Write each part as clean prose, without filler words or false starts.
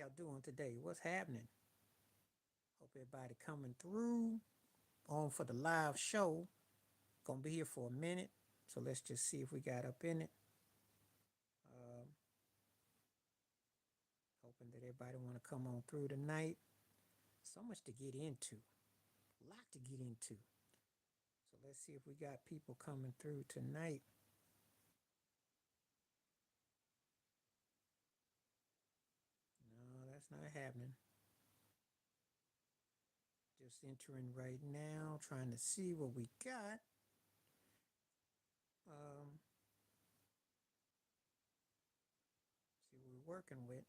y'all doing today? What's happening? Hope everybody coming through on for the live show. Gonna be here for a minute, so let's just see if we got up in it. Um, Hoping that everybody want to come on through tonight. So much to get into, a lot to get into. So let's see if we got people coming through tonight. No, that's not happening. Just entering right now, trying to see what we got. Um, See what we're working with.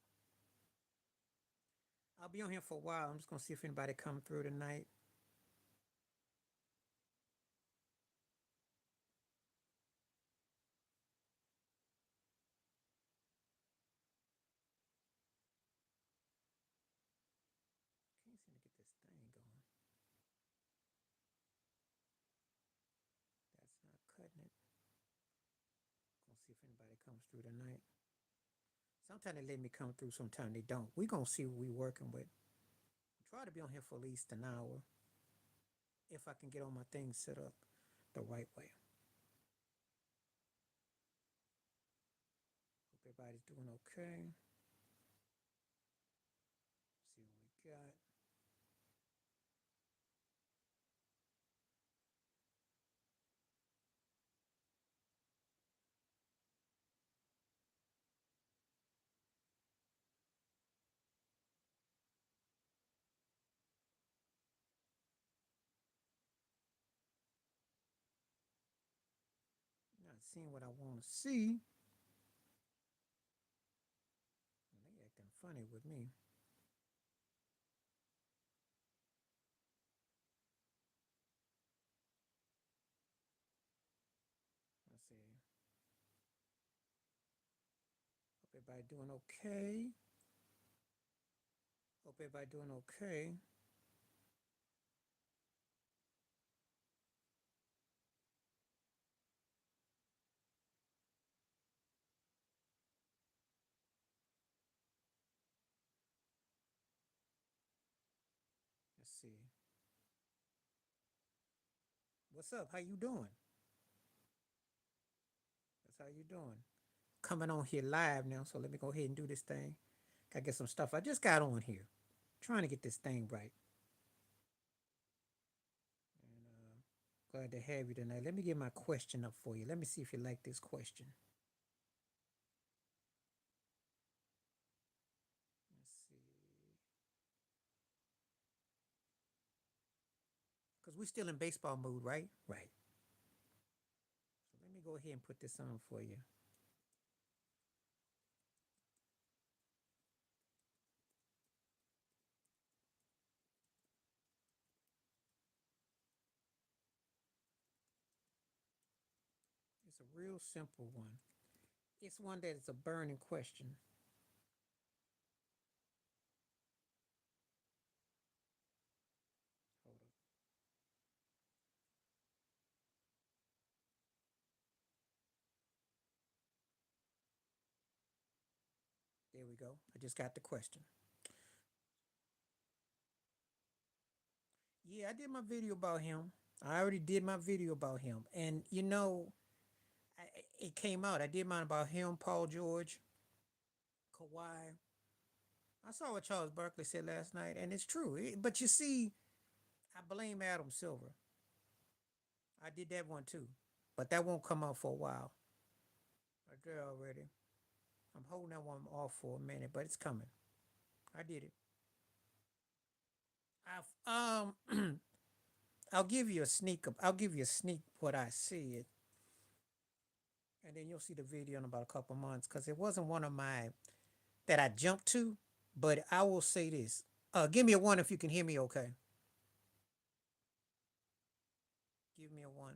I'll be on here for a while. I'm just gonna see if anybody come through tonight. Can't seem to get this thing going. That's not cutting it. Gonna see if anybody comes through tonight. Sometimes they let me come through, sometimes they don't. We're gonna see what we're working with. Try to be on here for at least an hour if I can get all my things set up the right way. Hope everybody's doing okay. See what we got. Not seeing what I want to see. They acting funny with me. Let's see. Hope everybody doing okay. Hope everybody doing okay. Let's see. What's up? How you doing? That's how you doing. Coming on here live now, so let me go ahead and do this thing. Gotta get some stuff. I just got on here, trying to get this thing right. And glad to have you tonight. Let me get my question up for you. Let me see if you like this question. Let's see. Because we're still in baseball mood, right? Right. So let me go ahead and put this on for you. It's a real simple one. It's one that is a burning question. Hold up. There we go. I just got the question. Yeah, I did my video about him. I already did my video about him. And it came out. I did mine about him, Paul George, Kawhi. I saw what Charles Barkley said last night, and it's true. But you see, I blame Adam Silver. I did that one too, but that won't come out for a while. I did already. I'm holding that one off for a minute, but it's coming. I did it. I'll give you a sneak. I'll give you a sneak what I see it, and then you'll see the video in about a couple months because it wasn't one of my that I jumped to. But I will say this. Give me a one if you can hear me. Okay. Give me a one.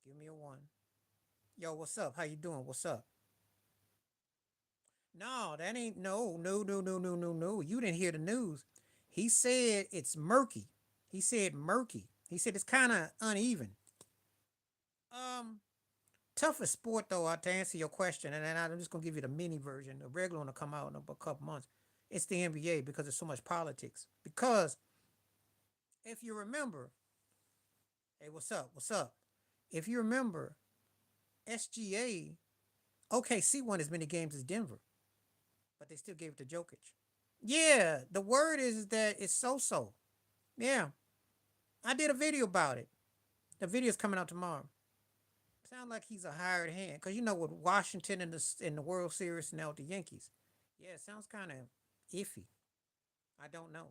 Give me a one. Yo, what's up? How you doing? What's up? No, that ain't no. You didn't hear the news. He said it's murky. He said murky. He said it's kind of uneven. Um, toughest sport, though, to answer your question, and then I'm just gonna give you the mini version. The regular one will come out in a couple months. It's the NBA because there's so much politics. Because if you remember, hey, what's up? What's up? If you remember, SGA, OKC won as many games as Denver, but they still gave it to Jokic. Yeah, the word is that it's so. Yeah, I did a video about it. The video's coming out tomorrow. Sound like he's a hired hand because you know with Washington in the World Series now with the Yankees. Yeah, it sounds kind of iffy. I don't know.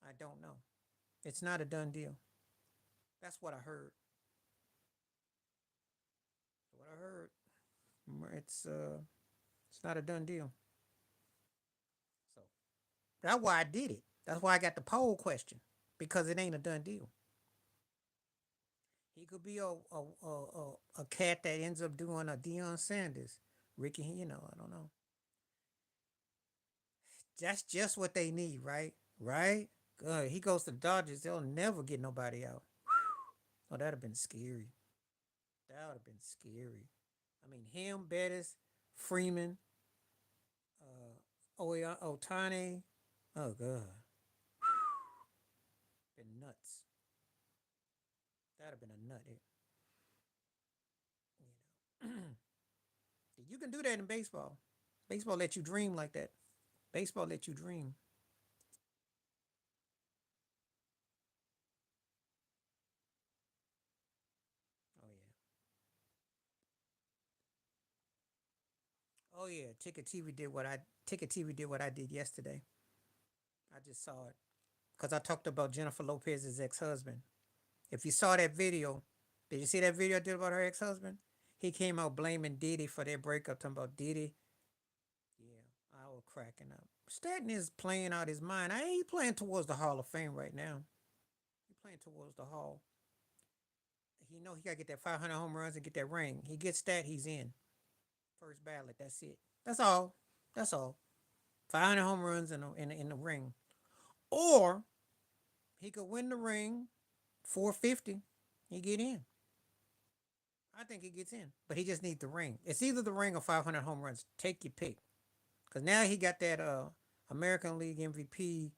I don't know. It's not a done deal. That's what I heard. What I heard. It's not a done deal. So that's why I did it. That's why I got the poll question because it ain't a done deal. He could be a cat that ends up doing a Deion Sanders, Ricky. I don't know. That's just what they need, right? Right? Good. He goes to the Dodgers. They'll never get nobody out. Oh, that'd have been scary. That would have been scary. I mean, him, Bettis, Freeman, Otani. Oh God, been nuts. That'd have been a nut. You know, you can do that in baseball. Baseball let you dream like that. Baseball let you dream. Oh yeah. Oh yeah. Ticket TV did what I did yesterday. I just saw it because I talked about Jennifer Lopez's ex-husband. If you saw that video, did you see that video I did about her ex-husband? He came out blaming Diddy for their breakup, talking about Diddy. Yeah, I was cracking up. Stanton is playing out his mind. He playing towards the Hall of Fame right now. He playing towards the Hall. He know he gotta get that 500 home runs and get that ring. He gets that, he's in first ballot. That's it. That's all. That's all. 500 home runs in the ring, or he could win the ring, 450. He get in. I think he gets in, but he just needs the ring. It's either the ring or 500 home runs. Take your pick. Because now he got that American League MVP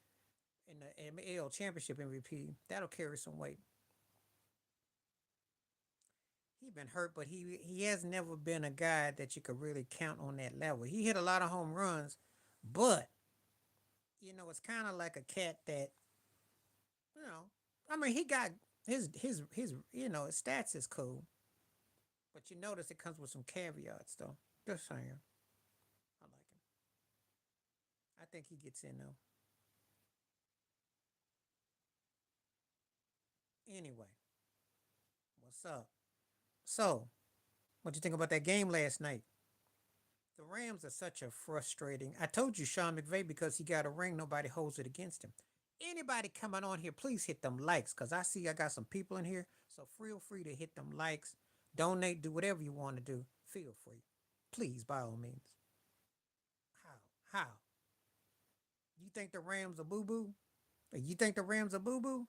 and the AL Championship MVP. That'll carry some weight. He been hurt, but he has never been a guy that you could really count on that level. He hit a lot of home runs, but it's kind of like a cat that you know. I mean, he got his stats is cool, but you notice it comes with some caveats though. Just saying, I like him. I think he gets in though. Anyway, what's up? So, what you think about that game last night? The Rams are such a frustrating. I told you Sean McVay because he got a ring, nobody holds it against him. Anybody coming on here, please hit them likes because I see I got some people in here. So feel free to hit them likes, donate, do whatever you want to do. Feel free, please, by all means. How? How? You think the Rams are boo boo? You think the Rams are boo boo?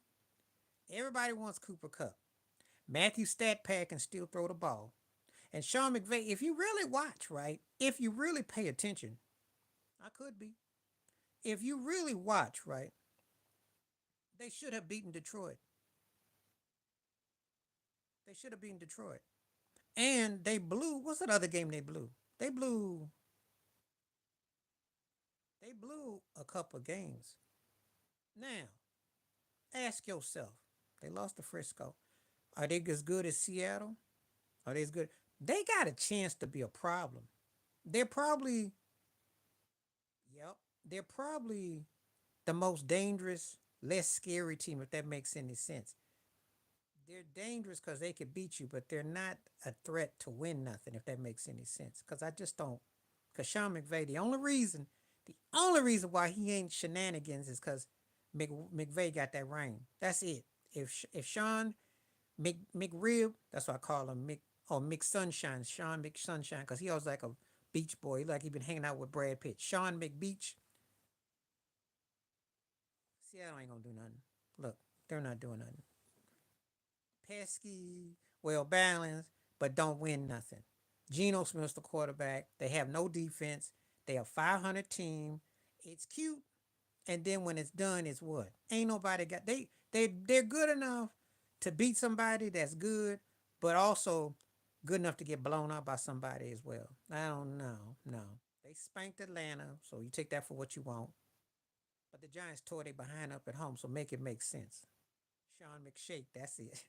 Everybody wants Cooper Cup. Matthew Statpack can still throw the ball. And Sean McVay, if you really watch, right? If you really pay attention, I could be. If you really watch, right? They should have beaten Detroit. They should have beaten Detroit. And they blew. What's that other game they blew? They blew. They blew a couple of games. Now, ask yourself. They lost to Frisco. Are they as good as Seattle? Are they as good? They got a chance to be a problem. They're probably, yep, they're probably the most dangerous, less scary team, if that makes any sense. They're dangerous because they could beat you, but they're not a threat to win nothing, if that makes any sense. Because I just don't. Because Sean McVay, the only reason why he ain't shenanigans is because McVay got that ring. That's it. If Sean McRib, that's what I call him, Mick Sunshine, Sean Mick Sunshine, because he always like a beach boy, like he been hanging out with Brad Pitt. Sean McBeach, Seattle ain't gonna do nothing. Look, they're not doing nothing. Pesky, well balanced. but don't win nothing. Geno Smith's the quarterback. They have no defense. They are 500 team. It's cute, and then when it's done, it's what? Ain't nobody got they're good enough to beat somebody that's good, but also good enough to get blown out by somebody as well. I don't know. No. They spanked Atlanta, so you take that for what you want. But the Giants tore their behind up at home, so make it make sense. Sean McShake, that's it.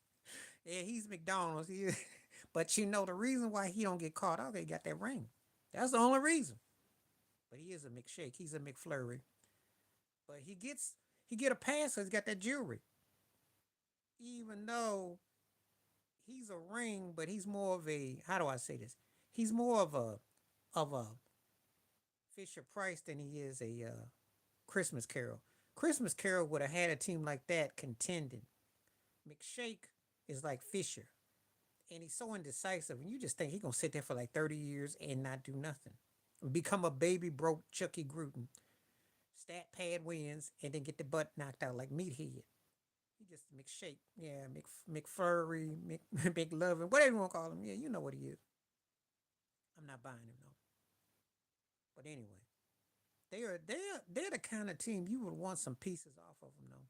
Yeah, he's McDonald's. But you know the reason why he don't get caught out, he got that ring. That's the only reason. But he is a McShake. He's a McFlurry. But he get a pass because he's got that jewelry. Even though he's a ring, but he's more of a, how do I say this? He's more of a Fisher Price than he is a Christmas Carol. Christmas Carol would have had a team like that contending. McShake is like Fisher, and he's so indecisive, and you just think he's gonna sit there for like 30 years and not do nothing, become a baby broke Chucky Gruden, stat pad wins, and then get the butt knocked out like Meathead. He just McShake, yeah, McFurry, McLovin, whatever you want to call him. Yeah, you know what he is. I'm not buying him though. But anyway, they're the kind of team you would want some pieces off of them though.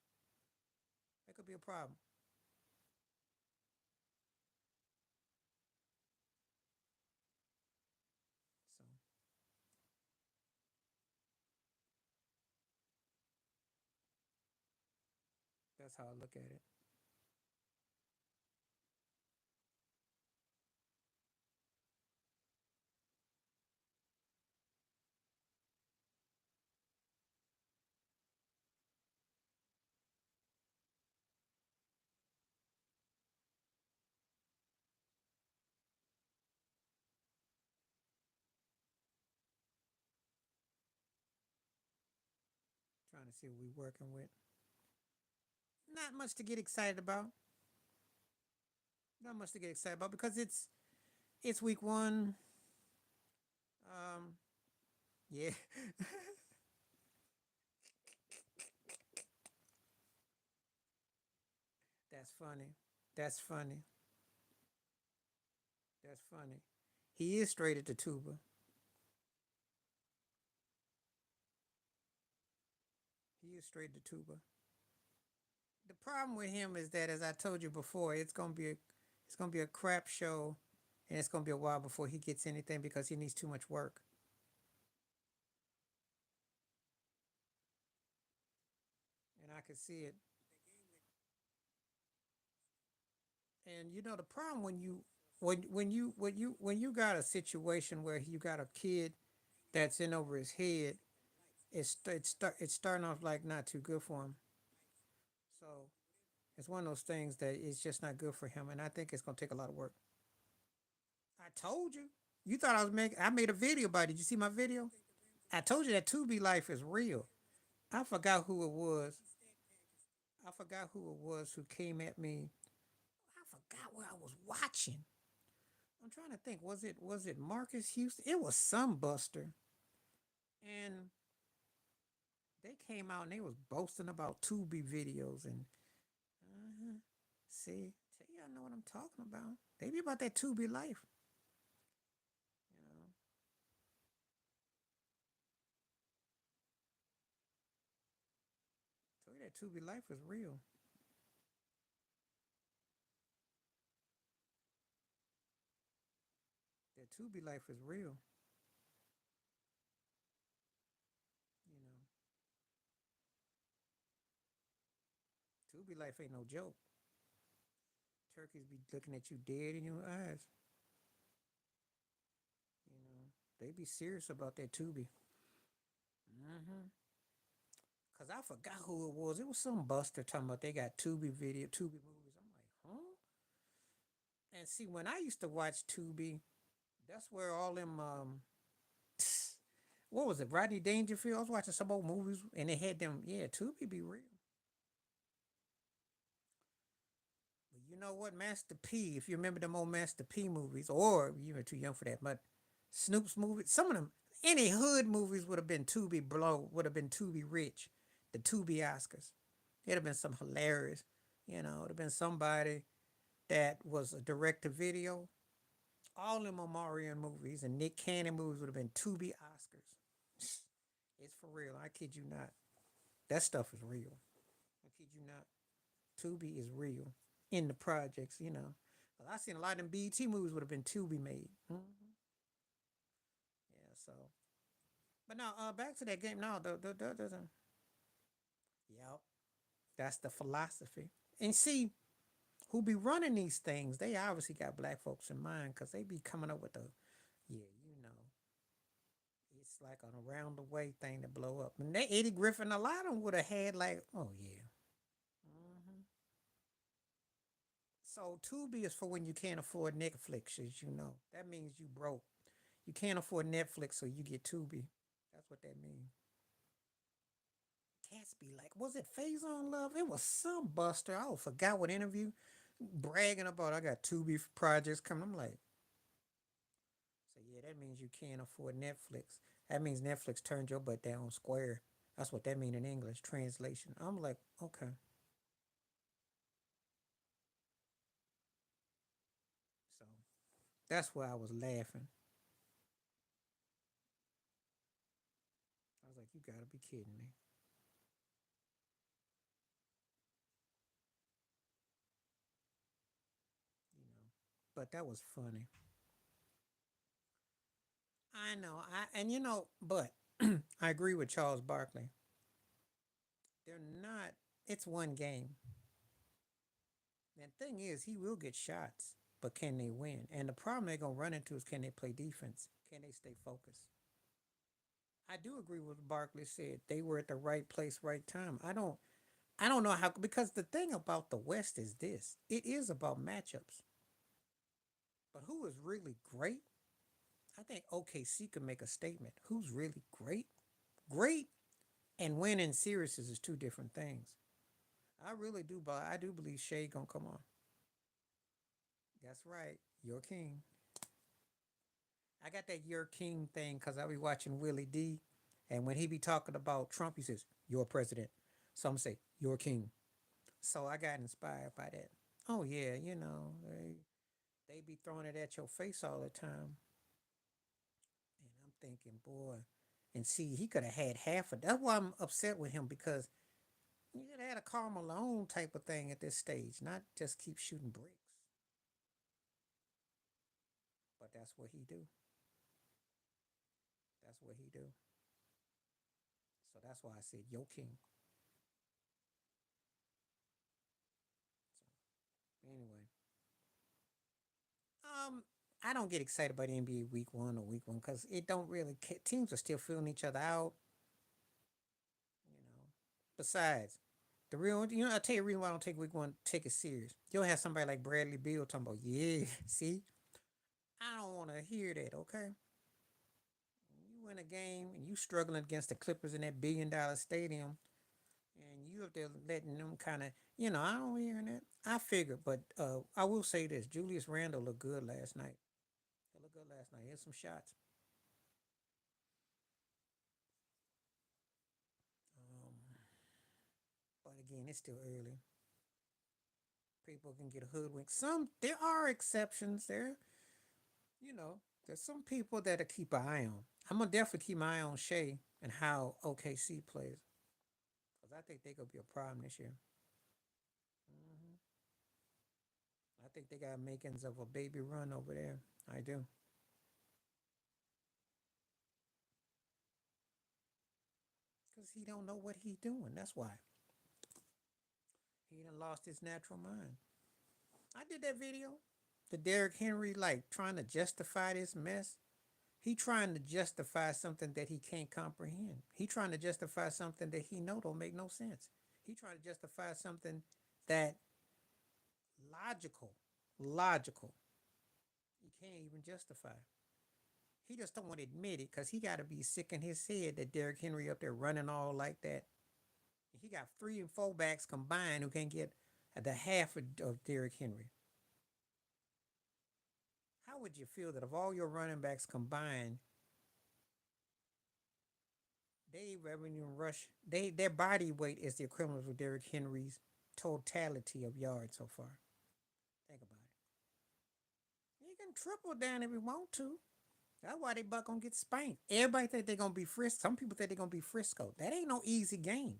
That could be a problem. So that's how I look at it. Trying to see what we're working with. Not much to get excited about. Not much to get excited about because it's week one. Um, yeah, that's funny. That's funny. That's funny. He is straight at the tuba. He is straight at the tuba. The problem with him is that, as I told you before, it's gonna be a crap show, and it's gonna be a while before he gets anything because he needs too much work. And I can see it. And you know the problem when you got a situation where you got a kid that's in over his head, it's starting off like not too good for him. So it's one of those things that it's just not good for him, and I think it's gonna take a lot of work. I told you. You thought I was making. I made a video about it. Did you see my video? I told you that Tubi life is real. I forgot who it was. I forgot who it was who came at me. I forgot what I was watching. I'm trying to think. Was it Marcus Houston? It was some Buster, and they came out and they was boasting about Tubi videos and uh see, tell you I know what I'm talking about. They be about that Tubi life, you know. Tell you that Tubi life is real. That Tubi life is real. You know, Tubi life ain't no joke. Turkeys be looking at you dead in your eyes. You know, they be serious about that Tubi. Mm-hmm. Cause I forgot who it was. It was some Buster talking about they got Tubi movies. I'm like, huh? And see, when I used to watch Tubi, that's where all them what was it, Rodney Dangerfield? I was watching some old movies and they had them. Yeah, Tubi be real. But you know what, Master P? If you remember them old Master P movies, or you were too young for that, but Snoop's movies, some of them, any hood movies would have been Tubi blow, would have been Tubi rich, the Tubi Oscars. It'd have been some hilarious. It'd have been somebody that was a direct to video. All them Omarion movies and Nick Cannon movies would have been Tubi Oscars. It's for real. I kid you not. That stuff is real. I kid you not. Tubi is real in the projects, you know. But I seen a lot of them BET movies would have been Tubi made. Mm-hmm. Yeah, so. But now, back to that game. No, yep, that's the philosophy. And see, who be running these things, they obviously got black folks in mind because they be coming up with the, yeah, you know, it's like an around the way thing to blow up. And that Eddie Griffin, a lot of them would have had like, oh yeah. Hmm. So Tubi is for when you can't afford Netflix, as you know. That means you broke. You can't afford Netflix, so you get Tubi. That's what that means. Cats be like, was it Phase on Love? It was some buster. I forgot what interview bragging about. I got Tubi projects coming. I'm like, so yeah, that means you can't afford Netflix. That means Netflix turned your butt down square. That's what that mean in English translation. I'm like, okay. So that's why I was laughing. I was like, you gotta be kidding me. You know. But that was funny. I know. And you know, but I agree with Charles Barkley. They're not. It's one game. And the thing is, he will get shots, but can they win? And the problem they're gonna run into is can they play defense? Can they stay focused? I do agree with what Barkley said. They were at the right place, right time. I don't know how because the thing about the West is this. It is about matchups. But who is really great? I think OKC could make a statement. Who's really great? Great and winning series is two different things. I really do, but I do believe Shea gonna come on. That's right. Your king. I got that your king thing because I be watching Willie D, and when he be talking about Trump, he says your president. So I'm say your king. So I got inspired by that. Oh yeah, you know they be throwing it at your face all the time, and I'm thinking, boy, and see he could have had half of. That's why I'm upset with him because you could have had a Karl Malone type of thing at this stage, not just keep shooting bricks. But that's what he do. That's what he do. So that's why I said yo king. So anyway, um, I don't get excited about NBA week 1 or week 1 because it don't really. Teams are still filling each other out. You know. Besides, the real, I tell you the reason why I don't take week 1 take it serious. You'll have somebody like Bradley Beal talking about, yeah, see, I don't want to hear that. Okay, you win a game and you struggling against the Clippers in that $1 billion stadium, and you up there letting them kind of, I don't hear that. I figured, but I will say this: Julius Randle looked good last night. He looked good last night. He had some shots. Um, but again, it's still early. People can get hoodwinked. There are exceptions. You know, there's some people that'll keep an eye on. I'm gonna definitely keep my eye on Shea and how OKC plays because I think they're gonna be a problem this year. Hmm. I think they got makings of a baby run over there. I do because he don't know what he's doing. That's why he done lost his natural mind. I did that video. The Derrick Henry like trying to justify this mess. He trying to justify something that he can't comprehend. He trying to justify something that he know don't make no sense. He trying to justify something that logical, logical. He can't even justify. He just don't want to admit it because he got to be sick in his head that Derrick Henry up there running all like that. He got 3 and 4 backs combined who can get the half of Derrick Henry. How would you feel that of all your running backs combined, they revenue rush, their body weight is the equivalent of Derrick Henry's totality of yards so far? Think about it. You can triple down if we want to. That's why they buck gonna get spanked. Everybody think they're gonna be Frisco. Some people think they're gonna be Frisco. That ain't no easy game.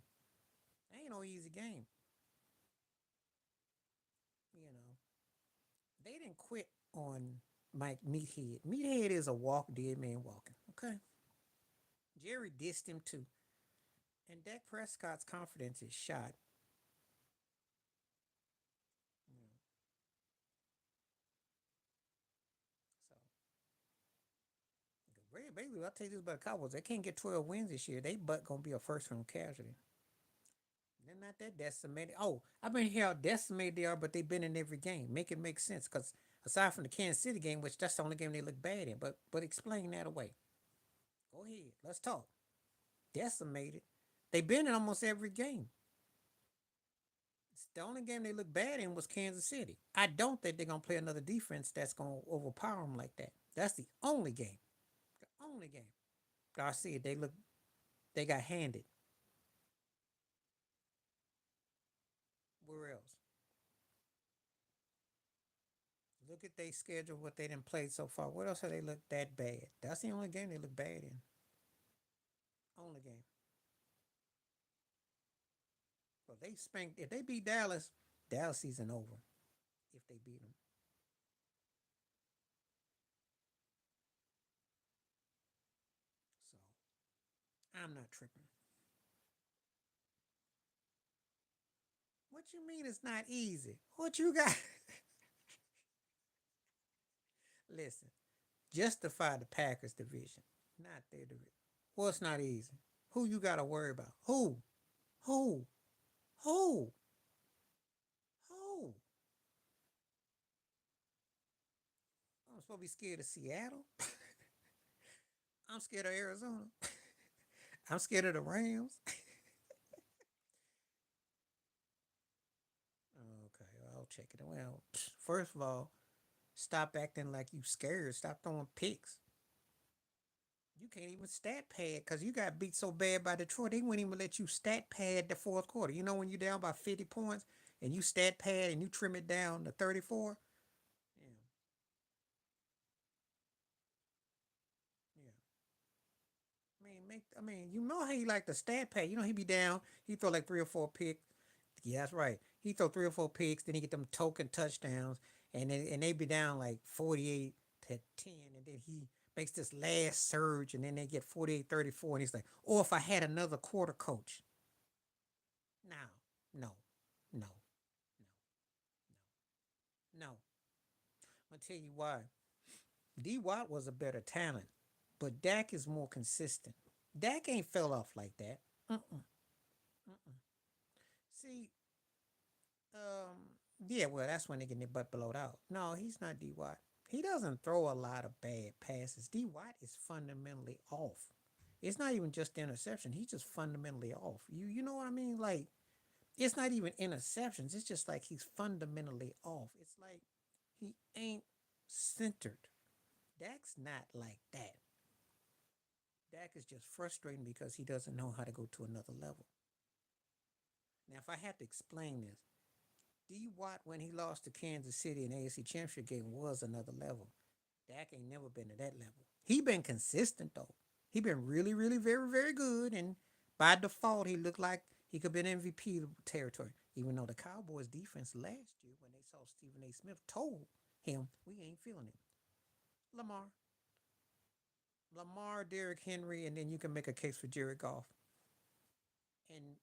That ain't no easy game. You know, they didn't quit on Mike Meathead. Meathead is a dead man walking. Okay, Jerry dissed him too, and Dak Prescott's confidence is shot. You know, so basically, I'll tell you this about the Cowboys: they can't get 12 wins this year. They butt gonna be a first round casualty. They're not that decimated. Oh, I've been here how decimated they are, but they've been in every game. Make it make sense, because aside from the Kansas City game, which that's the only game they look bad in, but explain that away. Go ahead, let's talk. Decimated. They've been in almost every game. The only game they look bad in was Kansas City. I don't think they're gonna play another defense that's gonna overpower them like that. That's the only game. The only game. I see it. They got handed. Where else? Look at their schedule, what they didn't play so far. What else have they looked that bad? That's the only game they look bad in. Only game. Well, they spanked. If they beat Dallas, Dallas season over. If they beat them, so I'm not tripping. What you mean it's not easy? What you got? Listen, justify the Packers division, not their division. Well, it's not easy. Who you got to worry about? Who? Who? Who? Who? I'm supposed to be scared of Seattle. I'm scared of Arizona. I'm scared of the Rams. Okay, I'll check it. Well, first of all, stop acting like you scared. Stop throwing picks. You can't even stat pad because you got beat so bad by Detroit. They wouldn't even let you stat pad the fourth quarter. You know when you're down by 50 points and you stat pad and you trim it down to 34? Yeah, yeah. You know how he like the stat pad. You know he be down. He throw like 3 or 4 picks. Yeah, that's right. He throw 3 or 4 picks, then he get them token touchdowns, and they be down like 48-10, and then he makes this last surge, and then they get 48-34, and he's like, "Oh, if I had another quarter coach." No, no, no, no, no, no. I'll tell you why. D Watt was a better talent, but Dak is more consistent. Dak ain't fell off like that. Mm-mm, mm-mm. See, yeah, well, that's when they get their butt blowed out. No, he's not D Watt. He doesn't throw a lot of bad passes. D Watt is fundamentally off. It's not even just the interception. He's just fundamentally off. You know what I mean? Like, it's not even interceptions. It's just like he's fundamentally off. It's like he ain't centered. Dak's not like that. Dak is just frustrating because he doesn't know how to go to another level. Now, if I have to explain this, D Watt, when he lost to Kansas City in the AFC Championship game, was another level. Dak ain't never been to that level. He been consistent though. He been really, really, very, very good, and by default, he looked like he could be in MVP territory. Even though the Cowboys defense last year, when they saw Stephen A. Smith, told him we ain't feeling it. Lamar, Derrick Henry, and then you can make a case for Jared Goff. And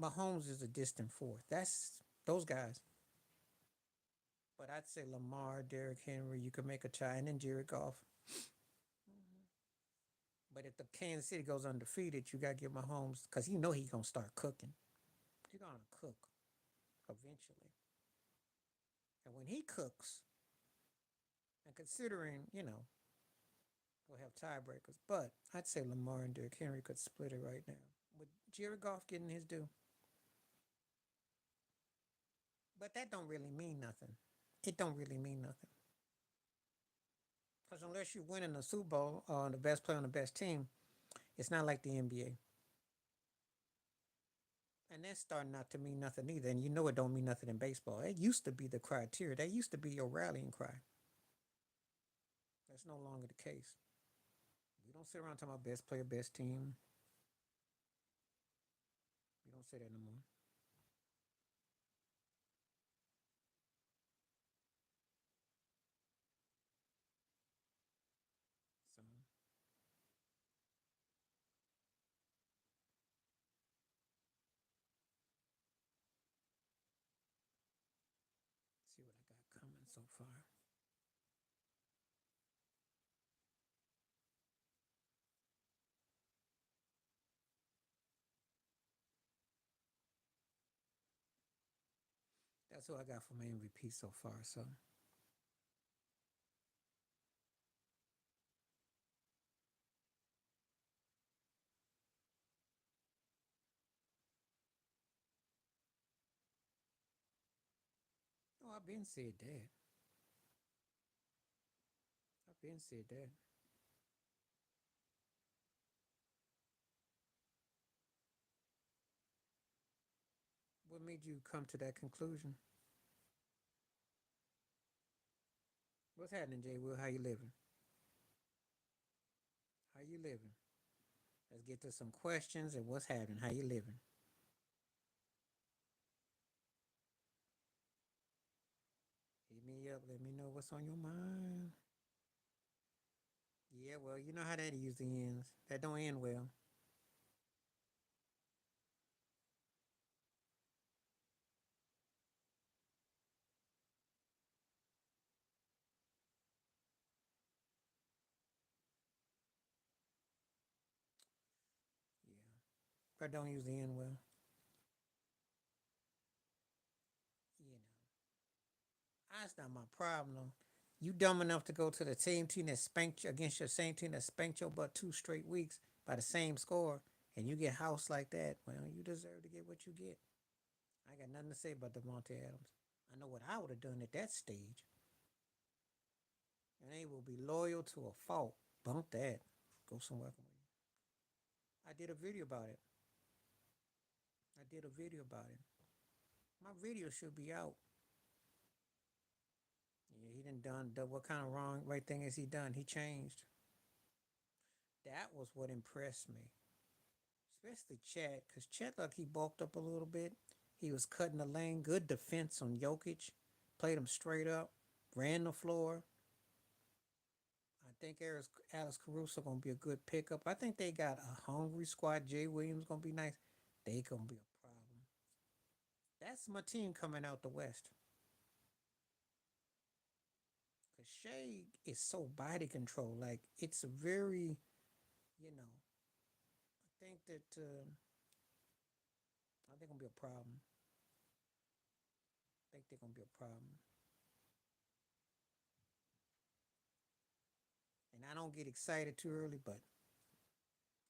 Mahomes is a distant fourth. That's those guys. But I'd say Lamar, Derrick Henry, you could make a tie, and then Jared Goff. But if the Kansas City goes undefeated, you gotta give Mahomes because you know he's gonna start cooking. He's gonna cook eventually, and when he cooks, and considering we'll have tiebreakers, but I'd say Lamar and Derrick Henry could split it right now. With Jared Goff getting his due, but that don't really mean nothing. It don't really mean nothing because unless you're winning the Super Bowl or the best player on the best team, it's not like the NBA. And that's starting not to mean nothing either. And you know it don't mean nothing in baseball. It used to be the criteria. That used to be your rallying cry. That's no longer the case. We don't sit around talking about best player, best team. We don't say that no more. So see what I got coming so far. That's what I got for my MVP so far. So oh, I've been said that. I've been said that. What made you come to that conclusion? What's happening, Jay Will? How you living? How you living? Let's get to some questions and what's happening. How you living? Hit me up. Let me know what's on your mind. Yeah, well, you know how that usually ends. That don't end well. Yeah, that don't usually end well. You know, that's not my problem. Though. You dumb enough to go to the same team that spanked you against your same team that spanked your butt 2 straight weeks by the same score, and you get housed like that. Well, you deserve to get what you get. I got nothing to say about Devontae Adams. I know what I would have done at that stage, and they will be loyal to a fault. Bump that. Go somewhere. I did a video about it. I did a video about it. My video should be out. Yeah, he done what kind of wrong right thing has he done? He changed. That was what impressed me, especially Chat, because Chat like he bulked up a little bit. He was cutting the lane. Good defense on Jokic. Played him straight up. Ran the floor. I think Alex Caruso gonna be a good pickup. I think they got a hungry squad. Jay Williams gonna be nice. They gonna be a problem. That's my team coming out the West. Cause Shea is so body control. Like it's a very, you know, I think that I think gonna be a problem. I think they're gonna be a problem. And I don't get excited too early, but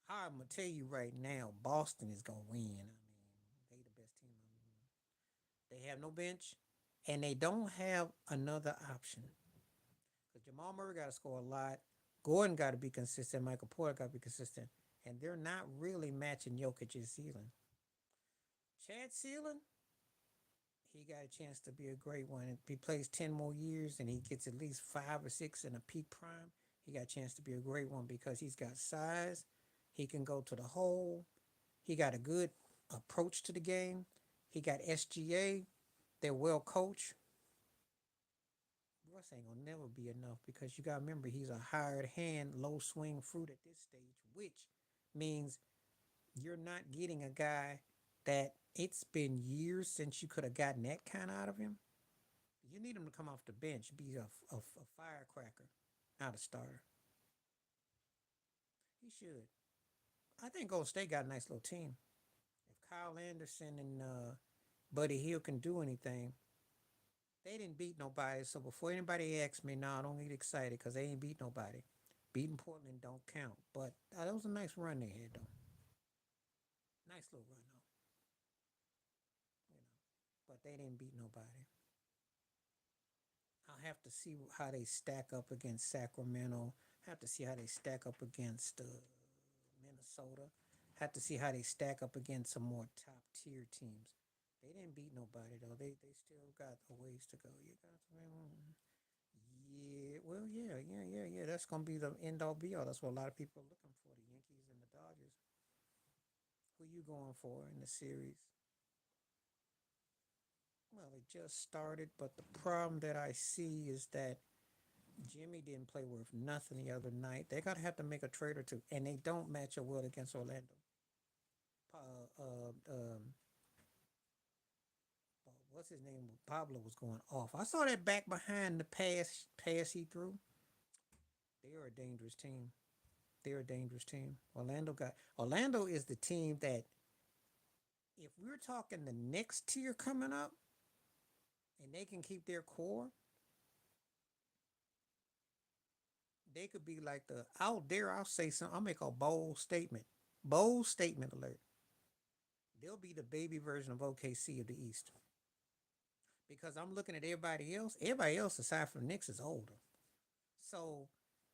I'm gonna tell you right now, Boston is gonna win. I mean, they the best team. They have no bench, and they don't have another option. Because Jamal Murray got to score a lot. Gordon got to be consistent. Michael Porter got to be consistent. And they're not really matching Jokic's ceiling. Chad ceiling, he got a chance to be a great one. If he plays 10 more years and he gets at least 5 or 6 in a peak prime, he got a chance to be a great one because he's got size. He can go to the hole. He got a good approach to the game. He got SGA. They're well coached. Russ ain't gonna never be enough because you gotta remember he's a hired hand, low swing fruit at this stage, which means you're not getting a guy that it's been years since you could have gotten that kind out of him. You need him to come off the bench, be a firecracker, not a starter. He should. I think Golden State got a nice little team. If Kyle Anderson and Buddy Hill can do anything, they didn't beat nobody. So before anybody asks me, no, I don't get excited because they ain't beat nobody. Beating Portland don't count. But that was a nice run they had, though. Nice little run, though. You know, but they didn't beat nobody. I'll have to see how they stack up against Sacramento. Have to see how they stack up against Minnesota. Have to see how they stack up against some more top tier teams. They didn't beat nobody though. They still got a ways to go. You got Yeah, well, yeah. That's gonna be the end all be all. That's what a lot of people are looking for. The Yankees and the Dodgers. Who you going for in the series? Well, it just started, but the problem that I see is that Jimmy didn't play worth nothing the other night. They're gonna have to make a trade or two, and they don't match up well against Orlando. Uh, uh, um, what's his name? Pablo was going off. I saw that back behind the pass he threw. They are a dangerous team. They're a dangerous team. Orlando is the team that if we're talking the next tier coming up and they can keep their core, they could be like the out there. I'll say something. I'll make a bold statement. Bold statement alert. They'll be the baby version of OKC of the East. Because I'm looking at everybody else. Everybody else aside from the Knicks is older. So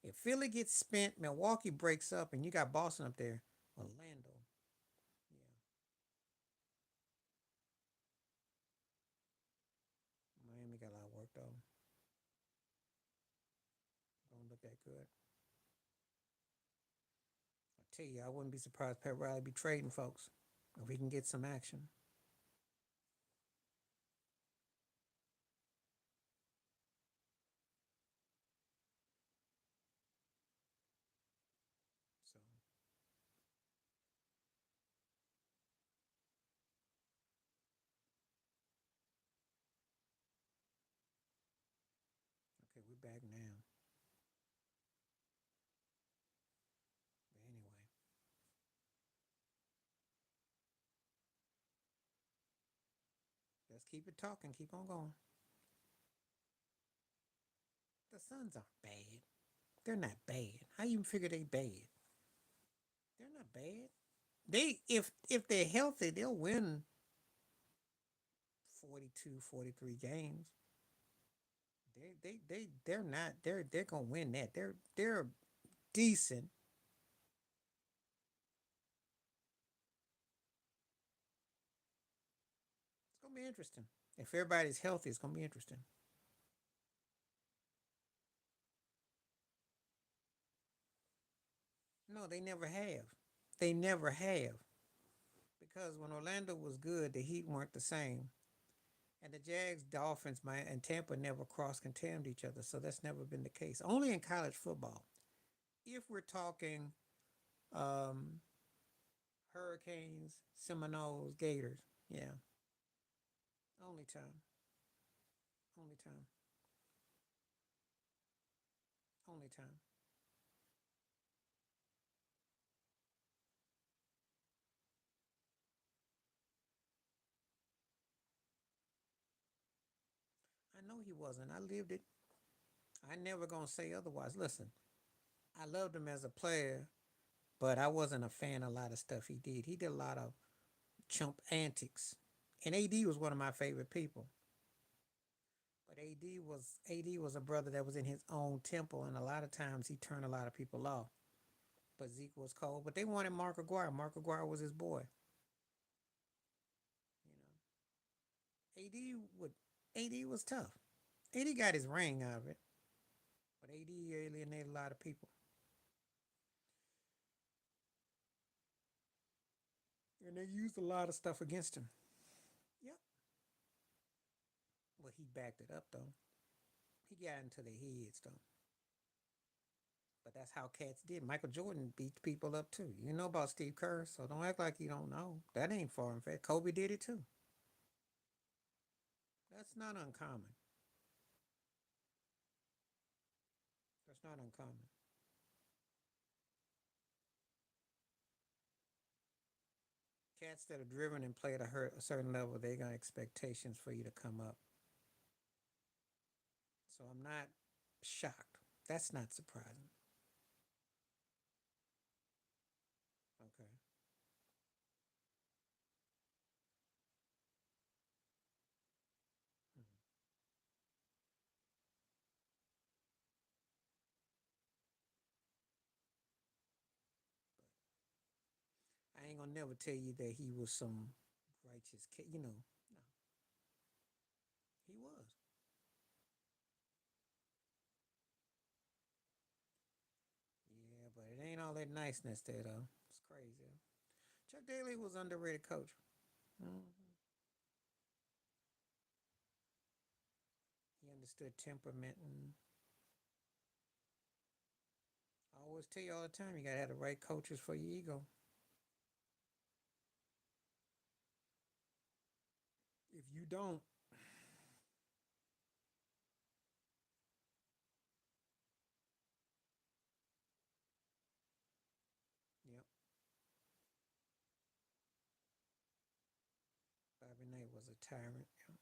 if Philly gets spent, Milwaukee breaks up, and you got Boston up there, Orlando. Yeah, Miami got a lot of work though. Don't look that good. I tell you, I wouldn't be surprised Pat Riley be trading folks if we can get some action. So okay, we're back now. But anyway, let's keep it talking. Keep on going. The Suns aren't bad. They're not bad. How you figure they bad? They're not bad. They if they're healthy, they'll win 42, 43 games. They're not they're gonna win that. They're decent. It's gonna be interesting. If everybody's healthy, it's gonna be interesting. No, they never have. They never have. Because when Orlando was good, the Heat weren't the same. And the Jags, Dolphins, and Tampa never cross contaminated each other. So that's never been the case. Only in college football. If we're talking um, Hurricanes, Seminoles, Gators, yeah, only time. Only time. Only time. I know he wasn't. I lived it. I never gonna say otherwise. Listen, I loved him as a player, but I wasn't a fan of a lot of stuff he did. He did a lot of chump antics. And AD was one of my favorite people. But AD was a brother that was in his own temple, and a lot of times he turned a lot of people off. But Zeke was cold. But they wanted Mark Aguirre. Mark Aguirre was his boy. You know, AD was tough. AD got his ring out of it, but AD alienated a lot of people, and they used a lot of stuff against him. Yep. Well, he backed it up though. He got into their heads though. But that's how cats did. Michael Jordan beat people up too. You know about Steve Kerr, so don't act like you don't know. That ain't far and fetched. Kobe did it too. That's not uncommon. That's not uncommon. Cats that are driven and play at a certain level, they got expectations for you to come up. So I'm not shocked. That's not surprising. Okay. Mhm. I ain't gonna never tell you that he was some righteous kid. No, he was. ain't all that niceness there though. It's crazy. Chuck Daly was underrated coach. Mhm. He understood temperament, and I always tell you all the time, you gotta have the right coaches for your ego. If you don't, yep. Bobby Knight was a tyrant. Yep.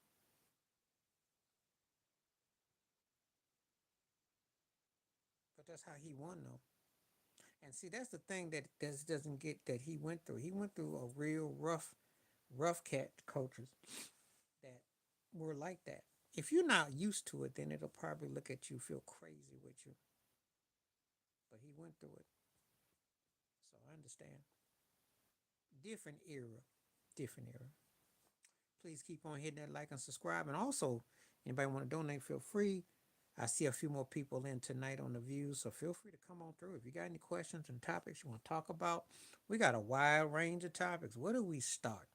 But that's how he won though. And see, that's the thing that doesn't get that he went through. He went through a real rough cat coaches that were like that. If you're not used to it, then it'll probably look at you, feel crazy with you. But he went through it, so I understand. Different era, different era. Please keep on hitting that like and subscribe. And also, anybody want to donate, feel free. I see a few more people in tonight on the views, so feel free to come on through. If you got any questions and topics you want to talk about, we got a wide range of topics. Where do we start?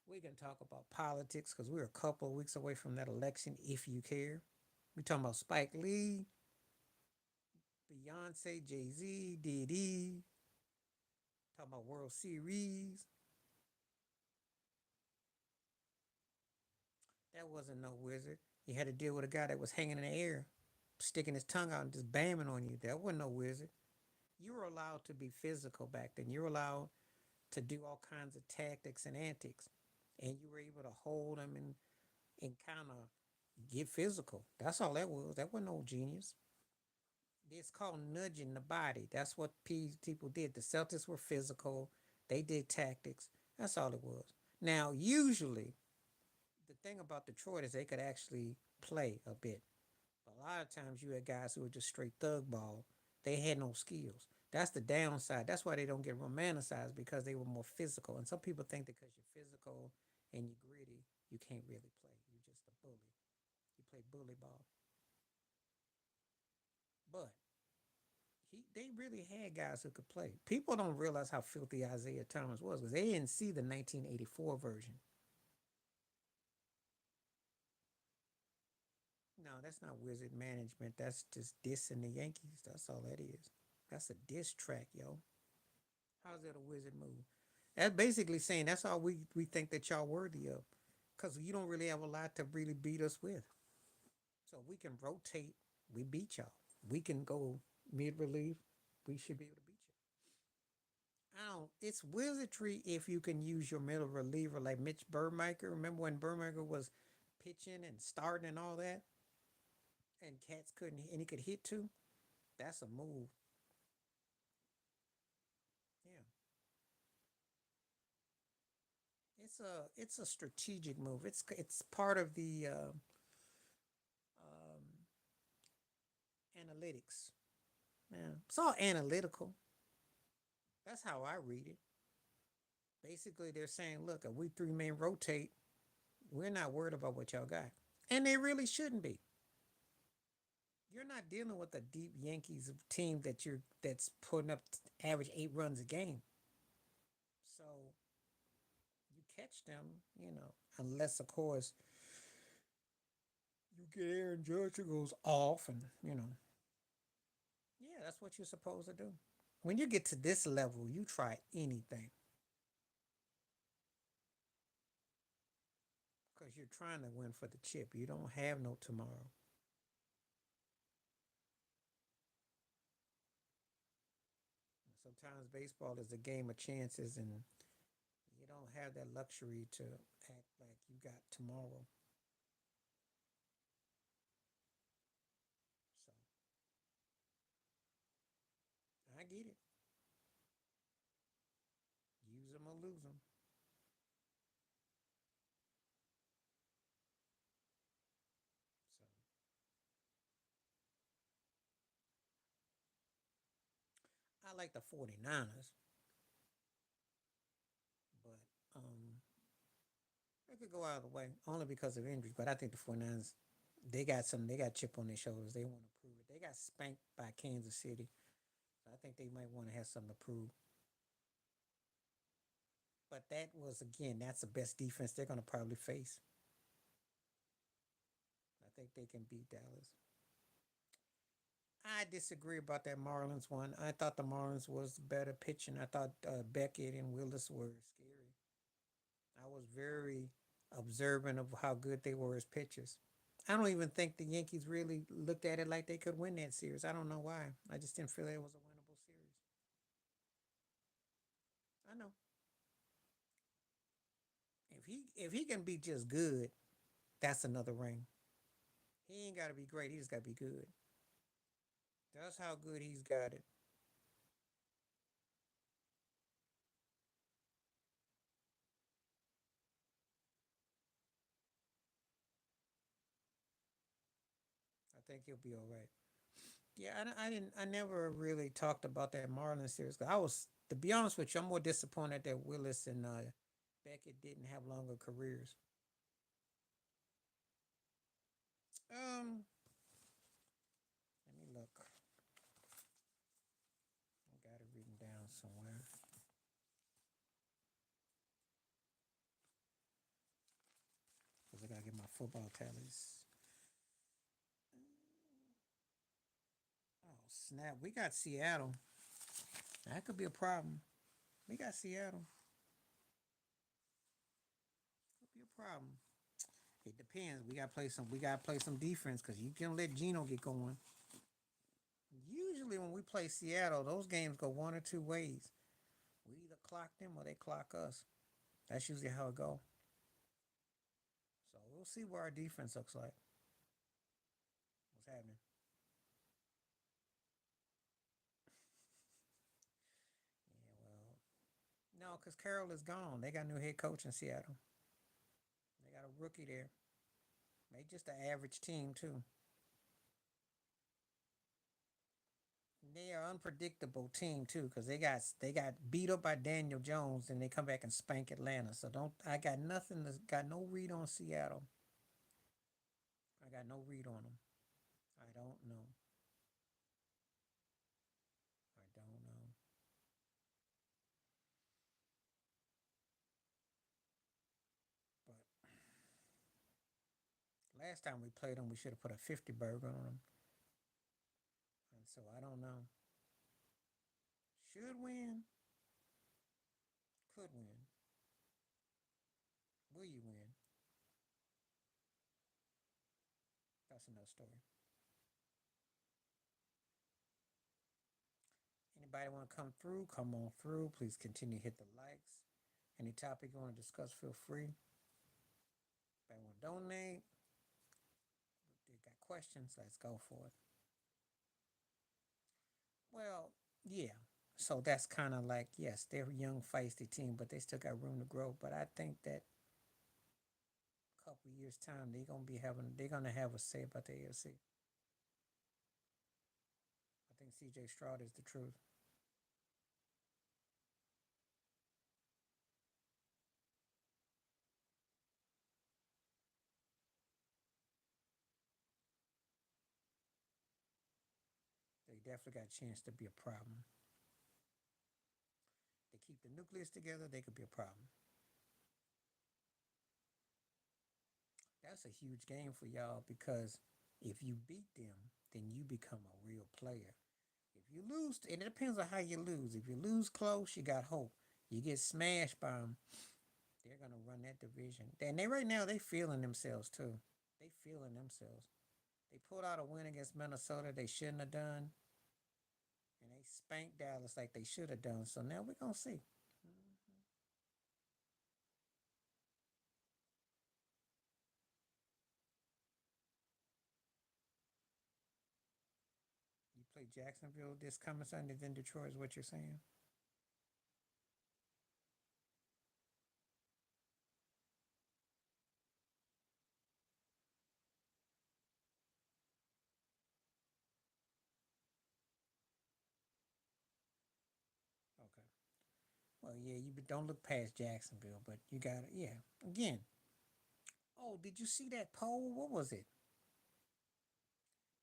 We can talk about politics because we're a couple of weeks away from that election, if you care. We talking about Spike Lee, Beyonce, Jay Z, Diddy. Talking about World Series. That wasn't no wizard. You had to deal with a guy that was hanging in the air, sticking his tongue out and just bamming on you. That wasn't no wizard. You were allowed to be physical back then. You were allowed to do all kinds of tactics and antics, and you were able to hold them and kind of get physical. That's all that was. That wasn't no genius. It's called nudging the body. That's what people did. The Celtics were physical. They did tactics. That's all it was. Now, usually, the thing about Detroit is they could actually play a bit. A lot of times you had guys who were just straight thug ball. They had no skills. That's the downside. That's why they don't get romanticized because they were more physical. And some people think that because you're physical and you're gritty, you can't really play. You're just a bully. You play bully ball. But they really had guys who could play. People don't realize how filthy Isaiah Thomas was because they didn't see the 1984 version. No, that's not wizard management. That's just dissing the Yankees. That's all that is. That's a diss track, yo. How's that a wizard move? That's basically saying that's all we think that y'all worthy of. Because you don't really have a lot to really beat us with. So we can rotate, we beat y'all. We can go mid relief, we should be able to beat you. I don't. It's wizardry if you can use your middle reliever like Mitch Burmaker. Remember when Burmaker was pitching and starting and all that, and cats couldn't, and he could hit too. That's a move. Yeah, it's a strategic move. It's part of the um, analytics. Yeah, it's all analytical. That's how I read it. Basically, they're saying, look, if we three men rotate, we're not worried about what y'all got, and they really shouldn't be. You're not dealing with a deep Yankees team that's putting up average 8 runs a game. So you catch them, unless of course you get Aaron Judge who goes off, and yeah, that's what you're supposed to do. When you get to this level, you try anything because you're trying to win for the chip. You don't have no tomorrow. Sometimes baseball is a game of chances, and you don't have that luxury to act like you got tomorrow. So I get it. Use them or lose them. So I like the 49ers, but they could go out of the way only because of injuries. But I think the 49ers, they got chip on their shoulders. They want to prove it. They got spanked by Kansas City. I think they might want to have something to prove. But that was again, that's the best defense they're going to probably face. I think they can beat Dallas. I disagree about that Marlins one. I thought the Marlins was better pitching. I thought Beckett and Willis were scary. I was very observant of how good they were as pitchers. I don't even think the Yankees really looked at it like they could win that series. I don't know why. I just didn't feel it was a winnable series. I know if he can be just good, that's another ring. He ain't got to be great. He just got to be good. That's how good he's got it. I think he'll be all right. Yeah, I didn't. I never really talked about that Marlins series. I was, to be honest with you, I'm more disappointed that Willis and Beckett didn't have longer careers. Um, Let me look. I got it written down somewhere. Because I gotta get my football tallies. Oh snap! We got Seattle. That could be a problem. We got Seattle. Could be a problem. It depends. We gotta play some. We gotta play some defense because you can let Gino get going. Usually when we play Seattle, those games go one or two ways. We either clock them or they clock us. That's usually how it go. So we'll see what our defense looks like. What's happening? Yeah, well, no, because Carroll is gone. They got a new head coach in Seattle. They got a rookie there. They just an average team too. They are unpredictable team too because they got beat up by Daniel Jones and they come back and spank Atlanta. So don't I got nothing. Got no read on Seattle. I got no read on them. I don't know. I don't know. But last time we played them, we should have put a 50 burger on them. And so I don't know. Should win. Could win. Will you win? That's another story. Anybody want to come through? Come on through. Please continue to hit the likes. Any topic you want to discuss, feel free. Anybody want to donate? They got questions? Let's go for it. Well, yeah. So that's kind of like, yes, they're a young, feisty team, but they still got room to grow. But I think that a couple years time, they're gonna have a say about the AFC. I think CJ Stroud is the truth. They definitely got a chance to be a problem. They keep the nucleus together, they could be a problem. That's a huge game for y'all because if you beat them, then you become a real player. If you lose, and it depends on how you lose. If you lose close, you got hope. You get smashed by them, they're gonna run that division. And they right now they feeling themselves too. They feeling themselves. They pulled out a win against Minnesota they shouldn't have done, and they spanked Dallas like they should have done. So now we're gonna see. You play Jacksonville this coming Sunday, then Detroit is what you're saying. Okay. Well, yeah, you don't look past Jacksonville, but you got it. Yeah. Again. Oh, did you see that poll? What was it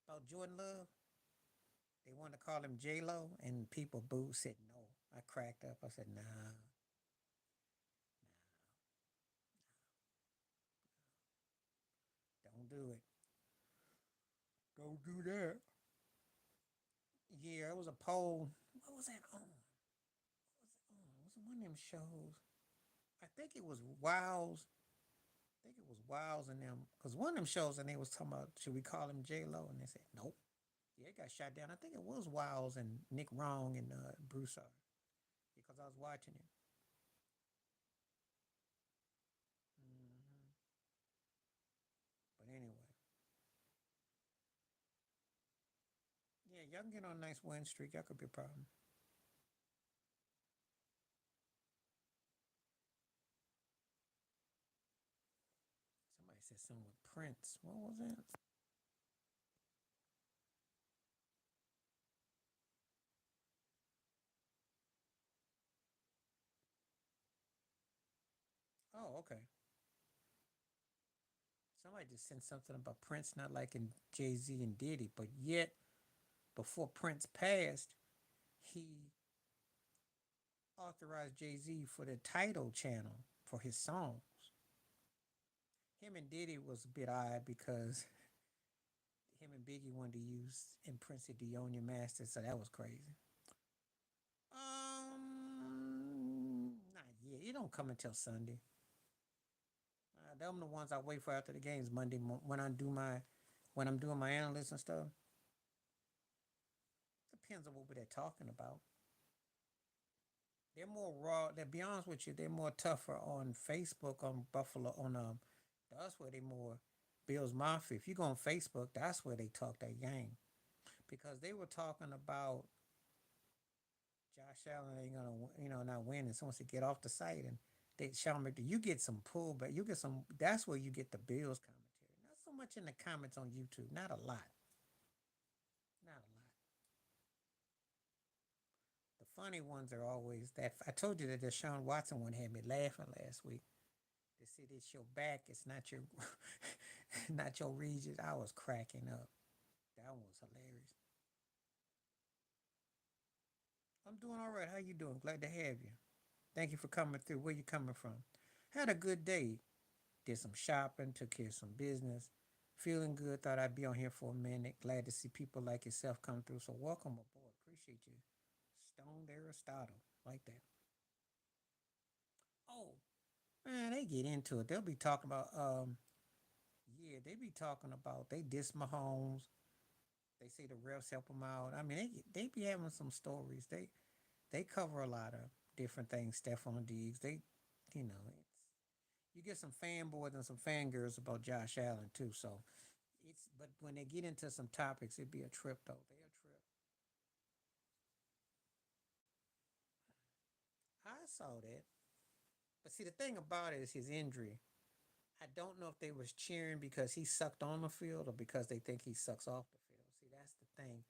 about Jordan Love? They wanted to call him J Lo, and people booed. Said no. I cracked up. I said, nah, don't do it. Don't do that. Yeah, it was a poll. What was that on? Was it one of them shows? I think it was Wiles. I think it was Wiles and them. Because one of them shows, and they was talking about, should we call him J Lo? And they said, nope. Yeah, it got shot down. I think it was Wiles and Nick Wrong and Broussard. Because I was watching it. Hmm. But anyway, yeah, y'all can get on a nice win streak. That could be a problem. Somebody said something with Prince. What was it? Oh, okay. Somebody just sent something about Prince not liking Jay Z and Diddy, but yet before Prince passed, he authorized Jay Z for the title channel for his songs. Him and Diddy was a bit odd because him and Biggie wanted to use and Prince said, "Do you own your master?" So that was crazy. Not yet. It don't come until Sunday. Them the ones I wait for after the games Monday when I'm doing my analysts and stuff. Depends on what they're talking about. They're more raw. To be honest with you, they're more tougher on Facebook, on Buffalo, on that's where they more Bills Mafia. If you go on Facebook, that's where they talk that game because they were talking about Josh Allen ain't gonna not win, and someone said get off the site and they Sean McDermott. You get some pullback. You get some. That's where you get the Bills commentary. Not so much in the comments on YouTube. Not a lot. Not a lot. The funny ones are always that. I told you that the Deshaun Watson one had me laughing last week. They said it's your back. It's not your, not your regions. I was cracking up. That one was hilarious. I'm doing all right. How you doing? Glad to have you. Thank you for coming through. Where you coming from? Had a good day. Did some shopping. Took care of some business. Feeling good. Thought I'd be on here for a minute. Glad to see people like yourself come through. So welcome aboard. Appreciate you. Stoned Aristotle. Like that. Oh, man, they get into it. They'll be talking about yeah, they be talking about they diss Mahomes. They say the refs help them out. I mean, they be having some stories. They cover a lot of different things. Stephon Diggs. It's, you get some fanboys and some fangirls about Josh Allen too. So but when they get into some topics, it'd be a trip though. They a trip. I saw that. But see, the thing about it is his injury. I don't know if they was cheering because he sucked on the field or because they think he sucks off the field. See, that's the thing.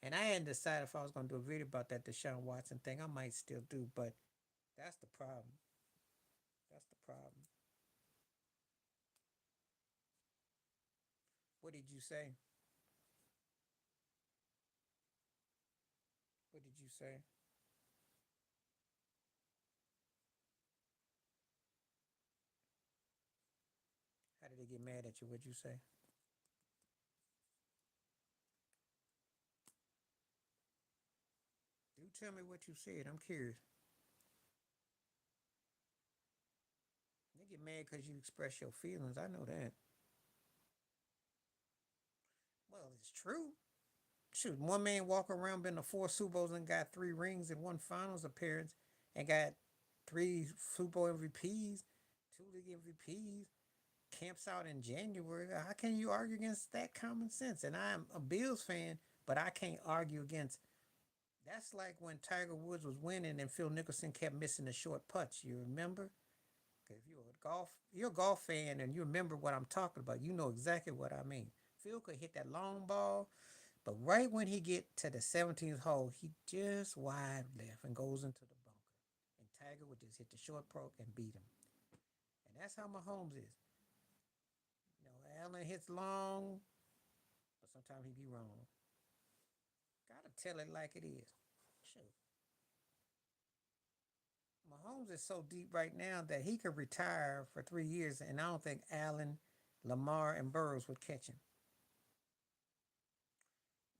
And I hadn't decided if I was going to do a video about that Deshaun Watson thing. I might still do, but that's the problem. That's the problem. What did you say? What did you say? How did they get mad at you? What'd you say? Do tell me what you said. I'm curious. They get mad because you express your feelings. I know that. Well, it's true. Shoot, one man walk around been to four Super Bowls and got three rings and one finals appearance and got three Super Bowl MVPs, two league MVPs, camps out in January. How can you argue against that common sense? And I'm a Bills fan, but I can't argue against that's like when Tiger Woods was winning and Phil Nicholson kept missing the short putts. You remember? If you're a golf fan and you remember what I'm talking about, you know exactly what I mean. Phil could hit that long ball, but right when he get to the 17th hole, he just wide left and goes into the bunker. And Tiger would just hit the short pro and beat him. And that's how Mahomes is. Allen hits long, but sometimes he be wrong. Gotta tell it like it is. Shoot. Mahomes is so deep right now that he could retire for 3 years, and I don't think Allen, Lamar, and Burrows would catch him.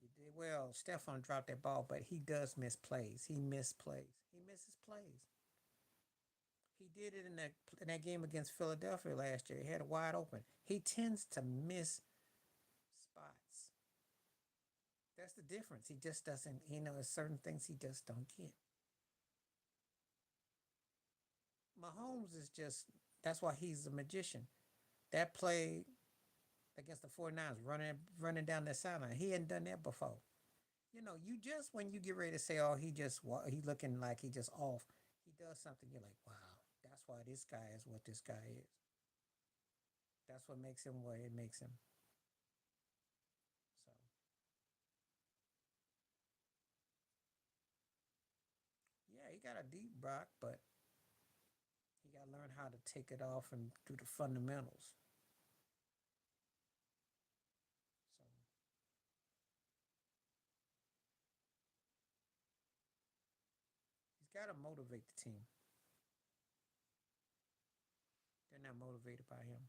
You did well. Stephon dropped that ball, but he does miss plays. He missed plays. He misses plays. He did it in that game against Philadelphia last year. He had it wide open. He tends to miss spots. That's the difference. He just doesn't. There's certain things he just don't get. Mahomes is just. That's why he's a magician. That play against the 49ers, running down that sideline, he hadn't done that before. You just when you get ready to say, oh, he looking like he just off. He does something. You're like, wow, that's why this guy is what this guy is. That's what makes him what it makes him. So yeah, he got a deep rock, but he got to learn how to take it off and do the fundamentals. So he's got to motivate the team. They're not motivated by him.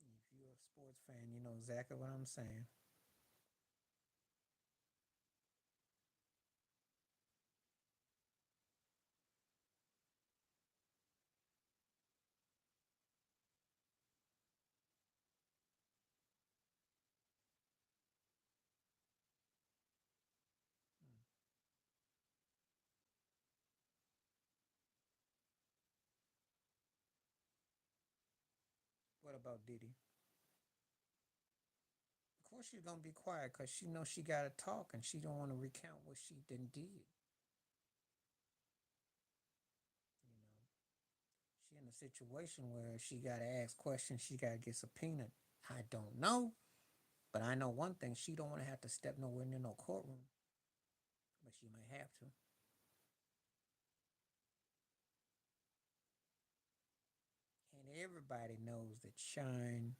So if you're a sports fan, you know exactly what I'm saying. Mm. What about Diddy? Of course she's gonna be quiet because she knows she gotta talk and she don't want to recount what she didn't did. You know, she in a situation where she gotta ask questions, she gotta get subpoenaed. I don't know, but I know one thing: she don't want to have to step nowhere near no courtroom, but she might have to. And everybody knows that um,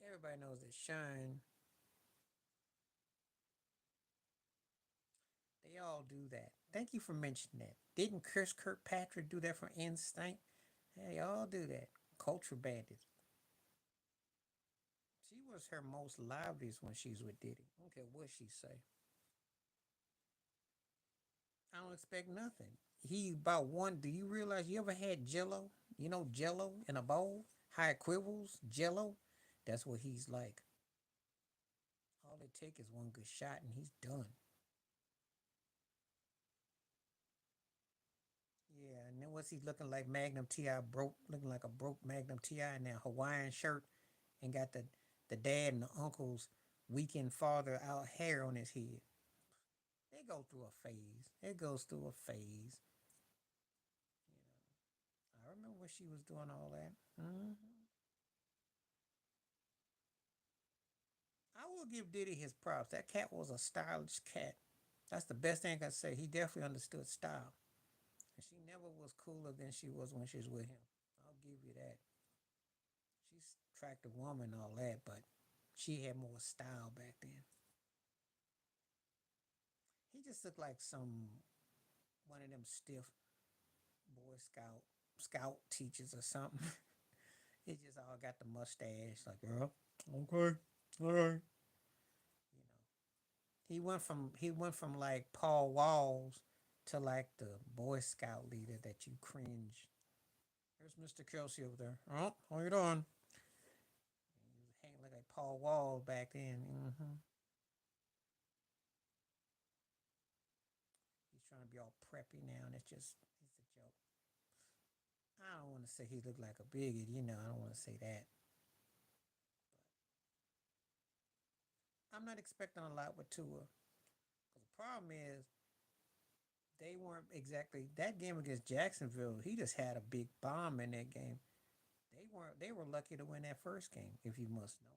everybody knows that Shine, they all do that. Thank you for mentioning that. Didn't Chris Kirkpatrick do that for Instinct? They all do that. Culture bandits. She was her most liveliest when she's with Diddy. I don't care what she say. I don't expect nothing. He about one. Do you realize you ever had Jello? You know Jello in a bowl, high quibbles, Jello. That's what he's like. All it take is one good shot and he's done. Yeah, and then what's he looking like? Magnum Ti broke, looking like a broke Magnum Ti in that Hawaiian shirt, and got the dad and the uncle's weekend father out hair on his head. They go through a phase. It goes through a phase. You know, I remember when she was doing all that. I will give Diddy his props. That cat was a stylish cat. That's the best thing I can say. He definitely understood style. And she never was cooler than she was when she was with him. I'll give you that. She's attractive woman and all that, but she had more style back then. He just looked like one of them stiff boy scout teachers or something. He just all got the mustache, like, girl, okay, all right. You know, he went from like Paul Walls to like the Boy Scout leader that you cringe. There's Mr. Kelsey over there. Oh, how you doing? He was hanging like Paul Walls back then. He's trying to be all preppy now, and it's a joke. I don't want to say he looked like a bigot. I don't want to say that. But I'm not expecting a lot with Tua. Because the problem is they weren't exactly that game against Jacksonville. He just had a big bomb in that game. They weren't. They were lucky to win that first game, if you must know.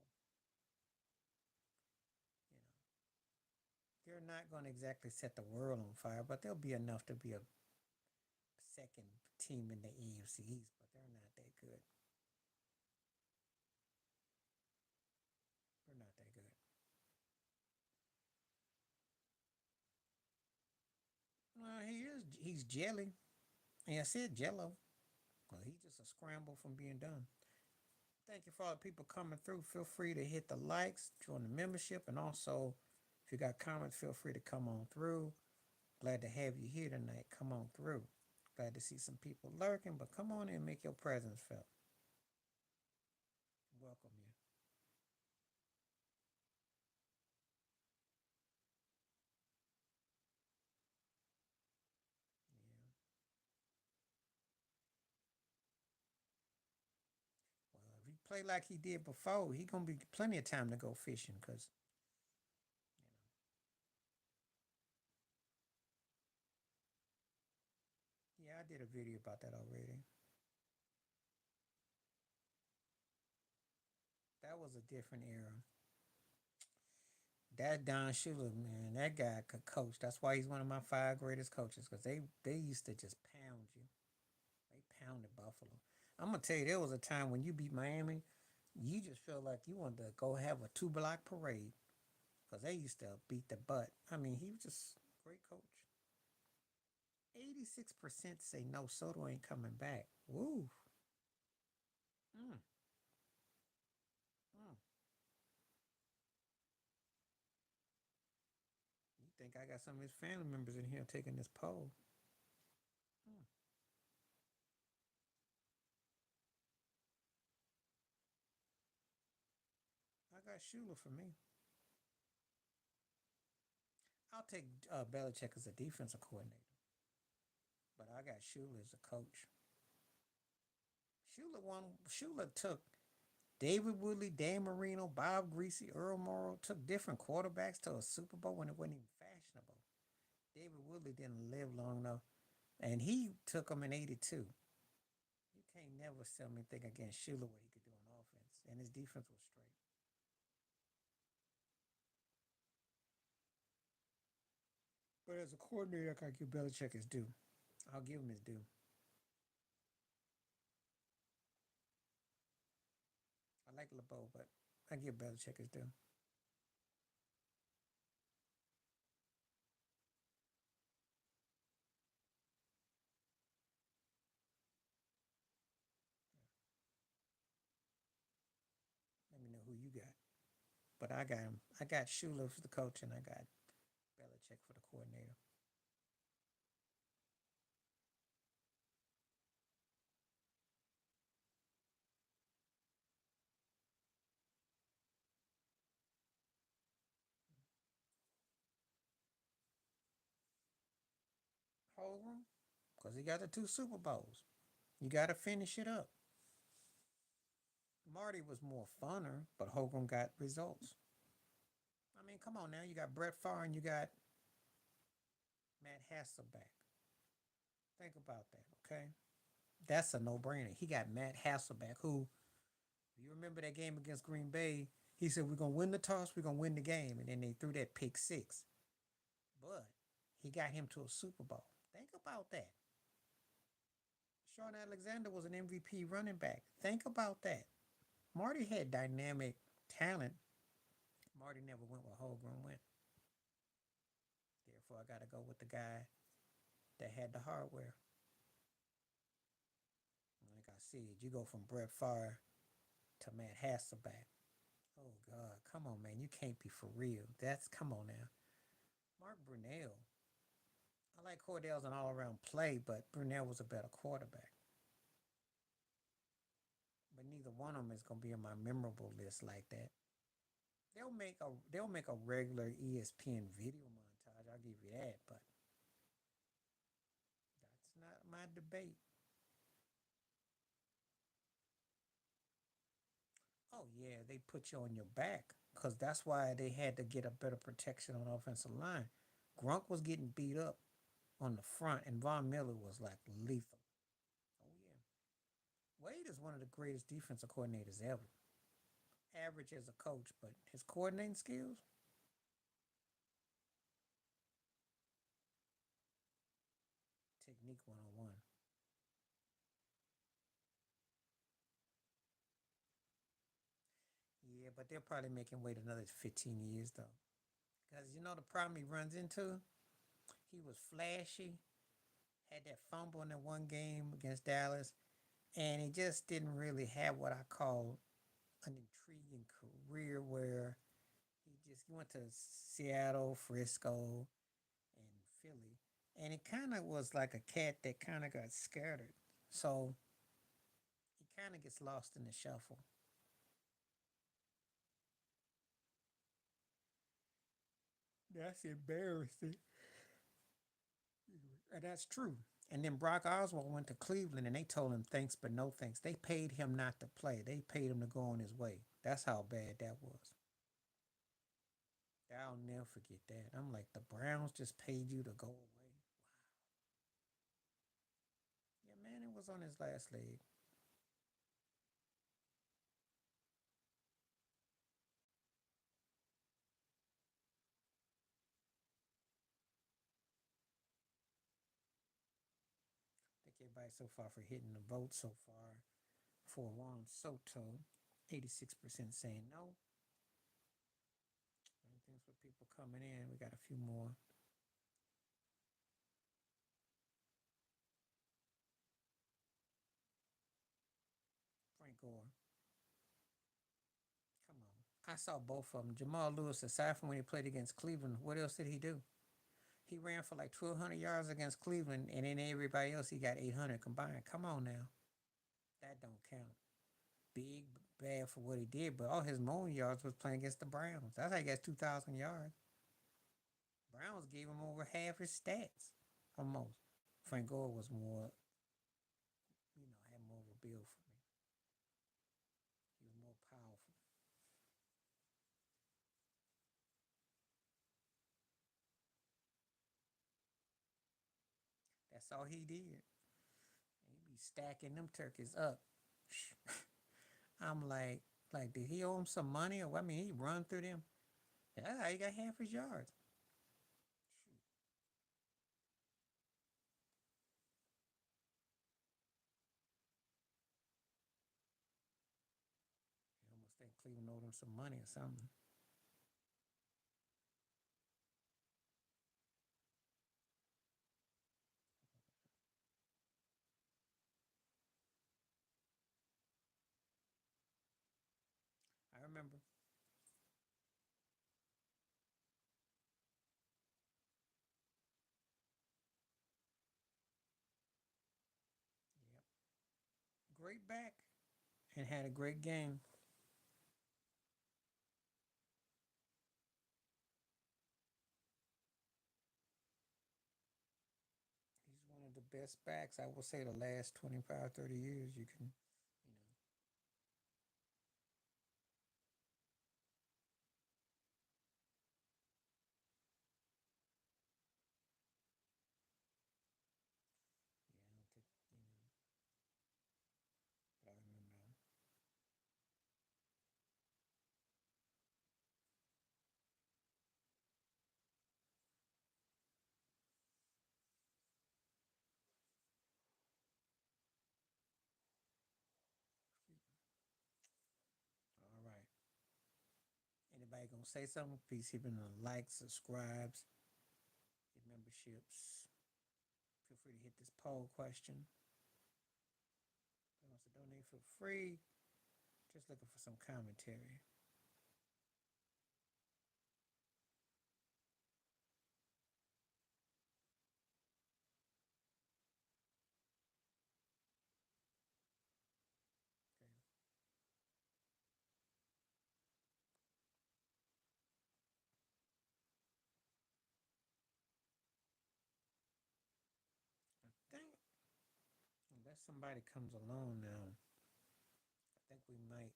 You know, They're not going to exactly set the world on fire, but they'll be enough to be a second team in the AFC East, but they're not that good. They're not that good. He's jelly. And I said jello. Well, he's just a scramble from being done. Thank you for all the people coming through. Feel free to hit the likes, join the membership, and also if you got comments, feel free to come on through. Glad to have you here tonight. Come on through. Glad to see some people lurking, but come on in and make your presence felt. Welcome you. Yeah. Well, if he play like he did before, he gonna be plenty of time to go fishing. Cause yeah, I did a video about that already. That was a different era. That Don Shula, man, that guy could coach. That's why he's one of my five greatest coaches. Cause they used to just pound you. They pounded Buffalo. I'm gonna tell you, there was a time when you beat Miami, you just felt like you wanted to go have a two-block parade because they used to beat the butt. I mean, he was just a great coach. 86% say no, Soto ain't coming back. Woo. Mm, mm. You think I got some of his family members in here taking this poll? Mm. I got Shula for me. I'll take Belichick as a defensive coordinator, but I got Shula as a coach. Shula took David Woodley, Dan Marino, Bob Greasy, Earl Morrow, took different quarterbacks to a Super Bowl when it wasn't even fashionable. David Woodley didn't live long enough, and he took them in '82. You can't never sell me anything against Shula what he could do on offense, and his defense was straight. But as a coordinator, I gotta give Belichick his due. I'll give him his due. I like LeBeau, but I give Belichick his due. Let me know who you got. But I got him. I got Shula for the coach, and I got Belichick for the coordinator. Holgram, because he got the two Super Bowls. You got to finish it up. Marty was more funner, but Holgram got results. I mean, come on now. You got Brett Favre and you got Matt Hasselbeck. Think about that, okay? That's a no-brainer. He got Matt Hasselbeck, who, you remember that game against Green Bay? He said, "We're gonna win the toss. We're gonna win the game," and then they threw that pick six. But he got him to a Super Bowl. Think about that. Sean Alexander was an MVP running back. Think about that. Marty had dynamic talent. Marty never went where Holmgren went. Therefore, I got to go with the guy that had the hardware. Like I said, you go from Brett Favre to Matt Hasselbeck. Oh God, come on, man, you can't be for real. That's come on now. Mark Brunell. I like Cordell's an all-around play, but Brunell was a better quarterback. But neither one of them is gonna be on my memorable list like that. They'll make a regular ESPN video montage. I'll give you that, but that's not my debate. Oh yeah, they put you on your back because that's why they had to get a better protection on offensive line. Gronk was getting beat up on the front, and Von Miller was like lethal. Oh yeah, Wade is one of the greatest defensive coordinators ever. Average as a coach, but his coordinating skills, but they'll probably make him wait another 15 years though. Because you know the problem he runs into? He was flashy, had that fumble in that one game against Dallas, and he just didn't really have what I call an intriguing career where he went to Seattle, Frisco, and Philly. And he kind of was like a cat that kind of got scattered. So he kind of gets lost in the shuffle. That's embarrassing. And that's true. And then Brock Oswald went to Cleveland and they told him thanks but no thanks. They paid him not to play. They paid him to go on his way. That's how bad that was. I'll never forget that. I'm like, the Browns just paid you to go away. Yeah, man, it was on his last leg. Thank everybody so far for hitting the vote so far for Juan Soto. 86% saying no. Thanks for people coming in. We got a few more. Frank Gore. Come on. I saw both of them. Jamal Lewis, aside from when he played against Cleveland, what else did he do? He ran for like 1,200 yards against Cleveland, and then everybody else he got 800 combined. Come on now, that don't count. Big bad for what he did, but all his mowing yards was playing against the Browns. That's how he got 2,000 yards. Browns gave him over half his stats, almost. Frank Gore was more, had more of a build for me. He was more powerful. That's all he did. He be stacking them turkeys up. I'm like, did he owe him some money? Or I mean, he run through them. That's how he got half his yards. I almost think Cleveland owed him some money or something. I remember. Yep. Great back and had a great game. He's one of the best backs, I would say, the last 25, 30 years. You can, you know, yeah, I don't think, but I remember. All right. Anybody gonna say something? Please hit me the likes, subscribes, get memberships. Feel free to hit this poll question. Who wants to donate for free? Just looking for some commentary. Okay. I think unless somebody comes along now, I think we might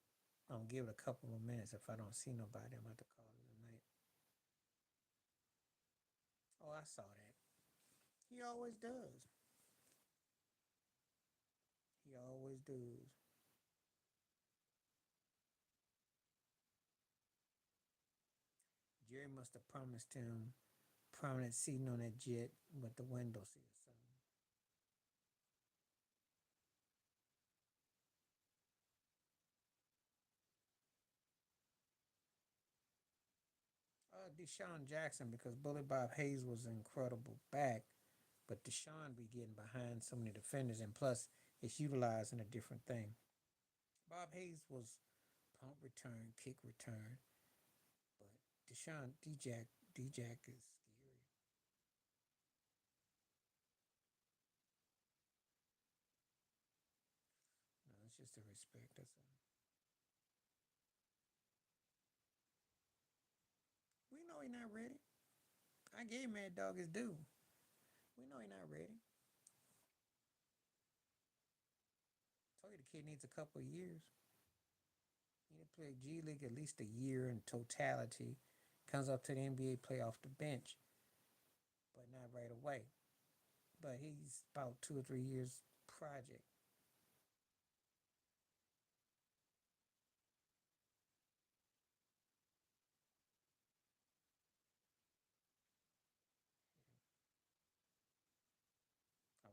give it a couple of minutes. If I don't see nobody, I'm about to call it a night. Oh, I saw that. He always does. He always does. Jerry must have promised him prominent seating on that jet with the window seat or something. Deshaun Jackson because Bully Bob Hayes was an incredible back, but Deshaun be getting behind so many defenders, and plus it's utilized in a different thing. Bob Hayes was punt return, kick return, but Deshaun D-Jack is scary. No, it's just a respect. That's all. We know he not ready. I gave Mad Dog his due. We know he not ready. Told you the kid needs a couple of years. He need to play G League at least a year in totality. Comes up to the NBA, play off the bench, but not right away. But he's about 2 or 3 years project.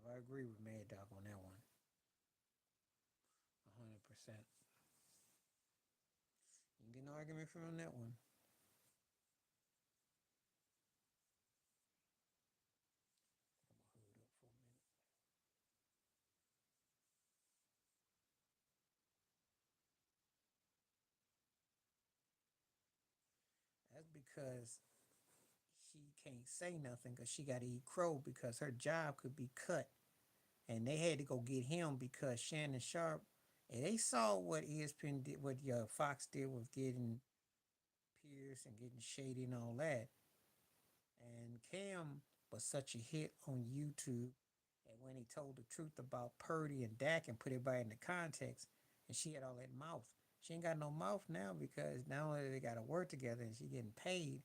I agree with Mad Dog on that one. 100%. You can get an argument from on that one. I'm gonna hold up for a minute. That's because she can't say nothing because she got to eat crow because her job could be cut. And they had to go get him because Shannon Sharp, and they saw what ESPN did, what Fox did with getting Pierce and getting Shady and all that. And Cam was such a hit on YouTube. And when he told the truth about Purdy and Dak and put everybody in the context, and she had all that mouth. She ain't got no mouth now because not only they got to work together and she getting paid,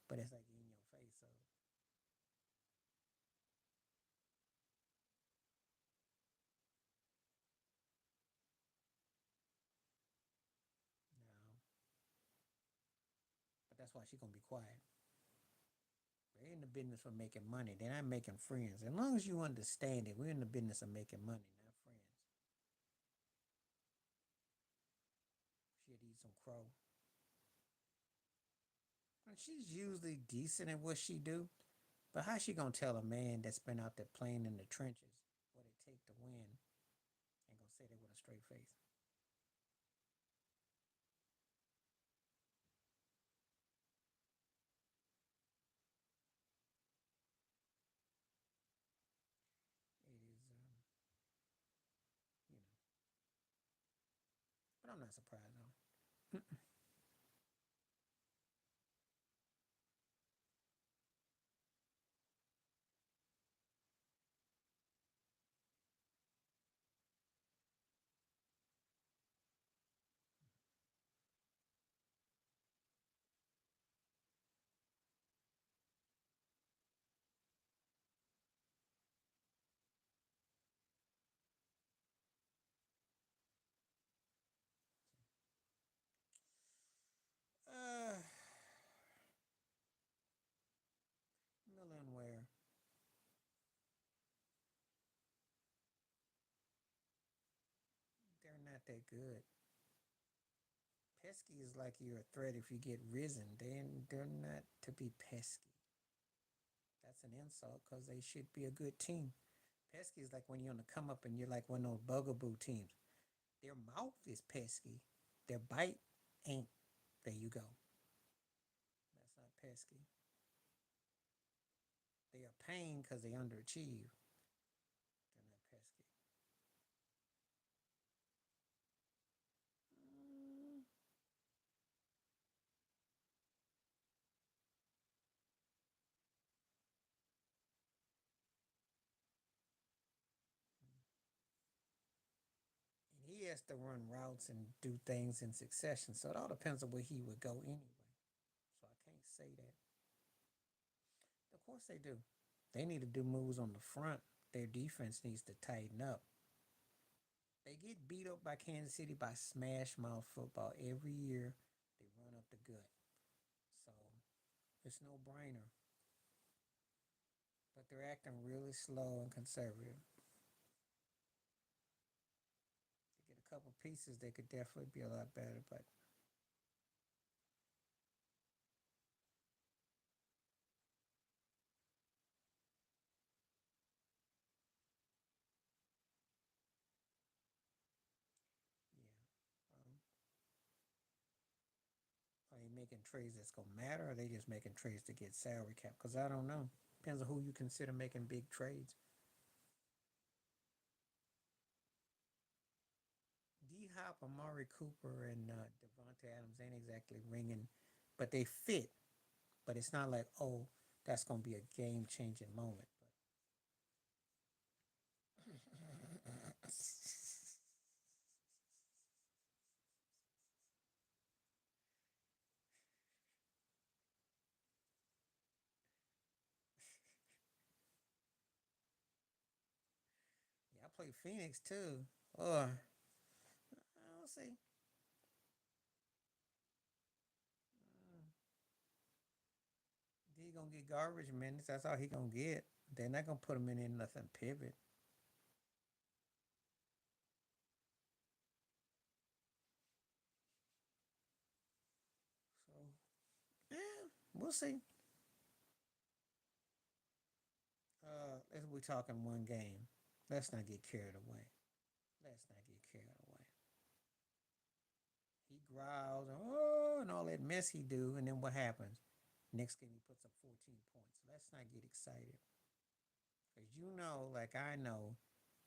but it's like in your face. So no, but that's why she gonna be quiet. They're in the business of making money. They're not making friends. As long as you understand it, we're in the business of making money, not friends. She'd eat some crow. And she's usually decent at what she do, but how she gonna tell a man that's been out there playing in the trenches what it take to win and gonna say that with a straight face? It is, you know. But I'm not surprised though. uh, Million where they're not that good. Pesky is like you're a threat if you get risen. They're not to be pesky. That's an insult because they should be a good team. Pesky is like when you're on the come up and you're like one of those bugaboo teams. Their mouth is pesky. Their bite ain't. There you go. That's not pesky. They are pain because they underachieve. They're not pesky. Mm, and he has to run routes and do things in succession. So it all depends on where he would go anyway. So I can't say that. Of course they do. They need to do moves on the front. Their defense needs to tighten up. They get beat up by Kansas City by smash mouth football every year. They run up the gut. So it's no brainer. But they're acting really slow and conservative. They get a couple pieces, they could definitely be a lot better. But making trades that's gonna matter, or they just making trades to get salary cap? Because I don't know. Depends on who you consider making big trades. D Hop, Amari Cooper, and Devontae Adams ain't exactly ringing, but they fit. But it's not like, oh, that's gonna be a game changing moment. Yeah, I play Phoenix too. I'll see. He gonna get garbage minutes. That's all he gonna get. They're not gonna put him in nothing pivot. So yeah, we'll see. As we talking one game, let's not get carried away. Let's not get carried away. He growls, oh, and all that mess he do, and then what happens? Next game he puts up 14 points. Let's not get excited, cause you know, like I know,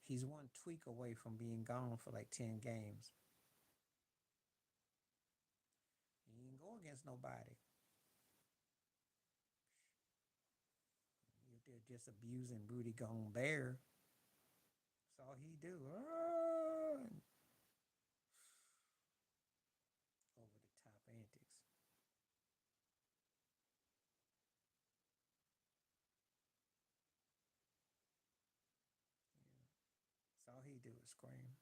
he's one tweak away from being gone for like 10 games. He ain't go against nobody. If they're just abusing Rudy Gobert, that's all he do. Oh, over the top antics. That's all he do is scream.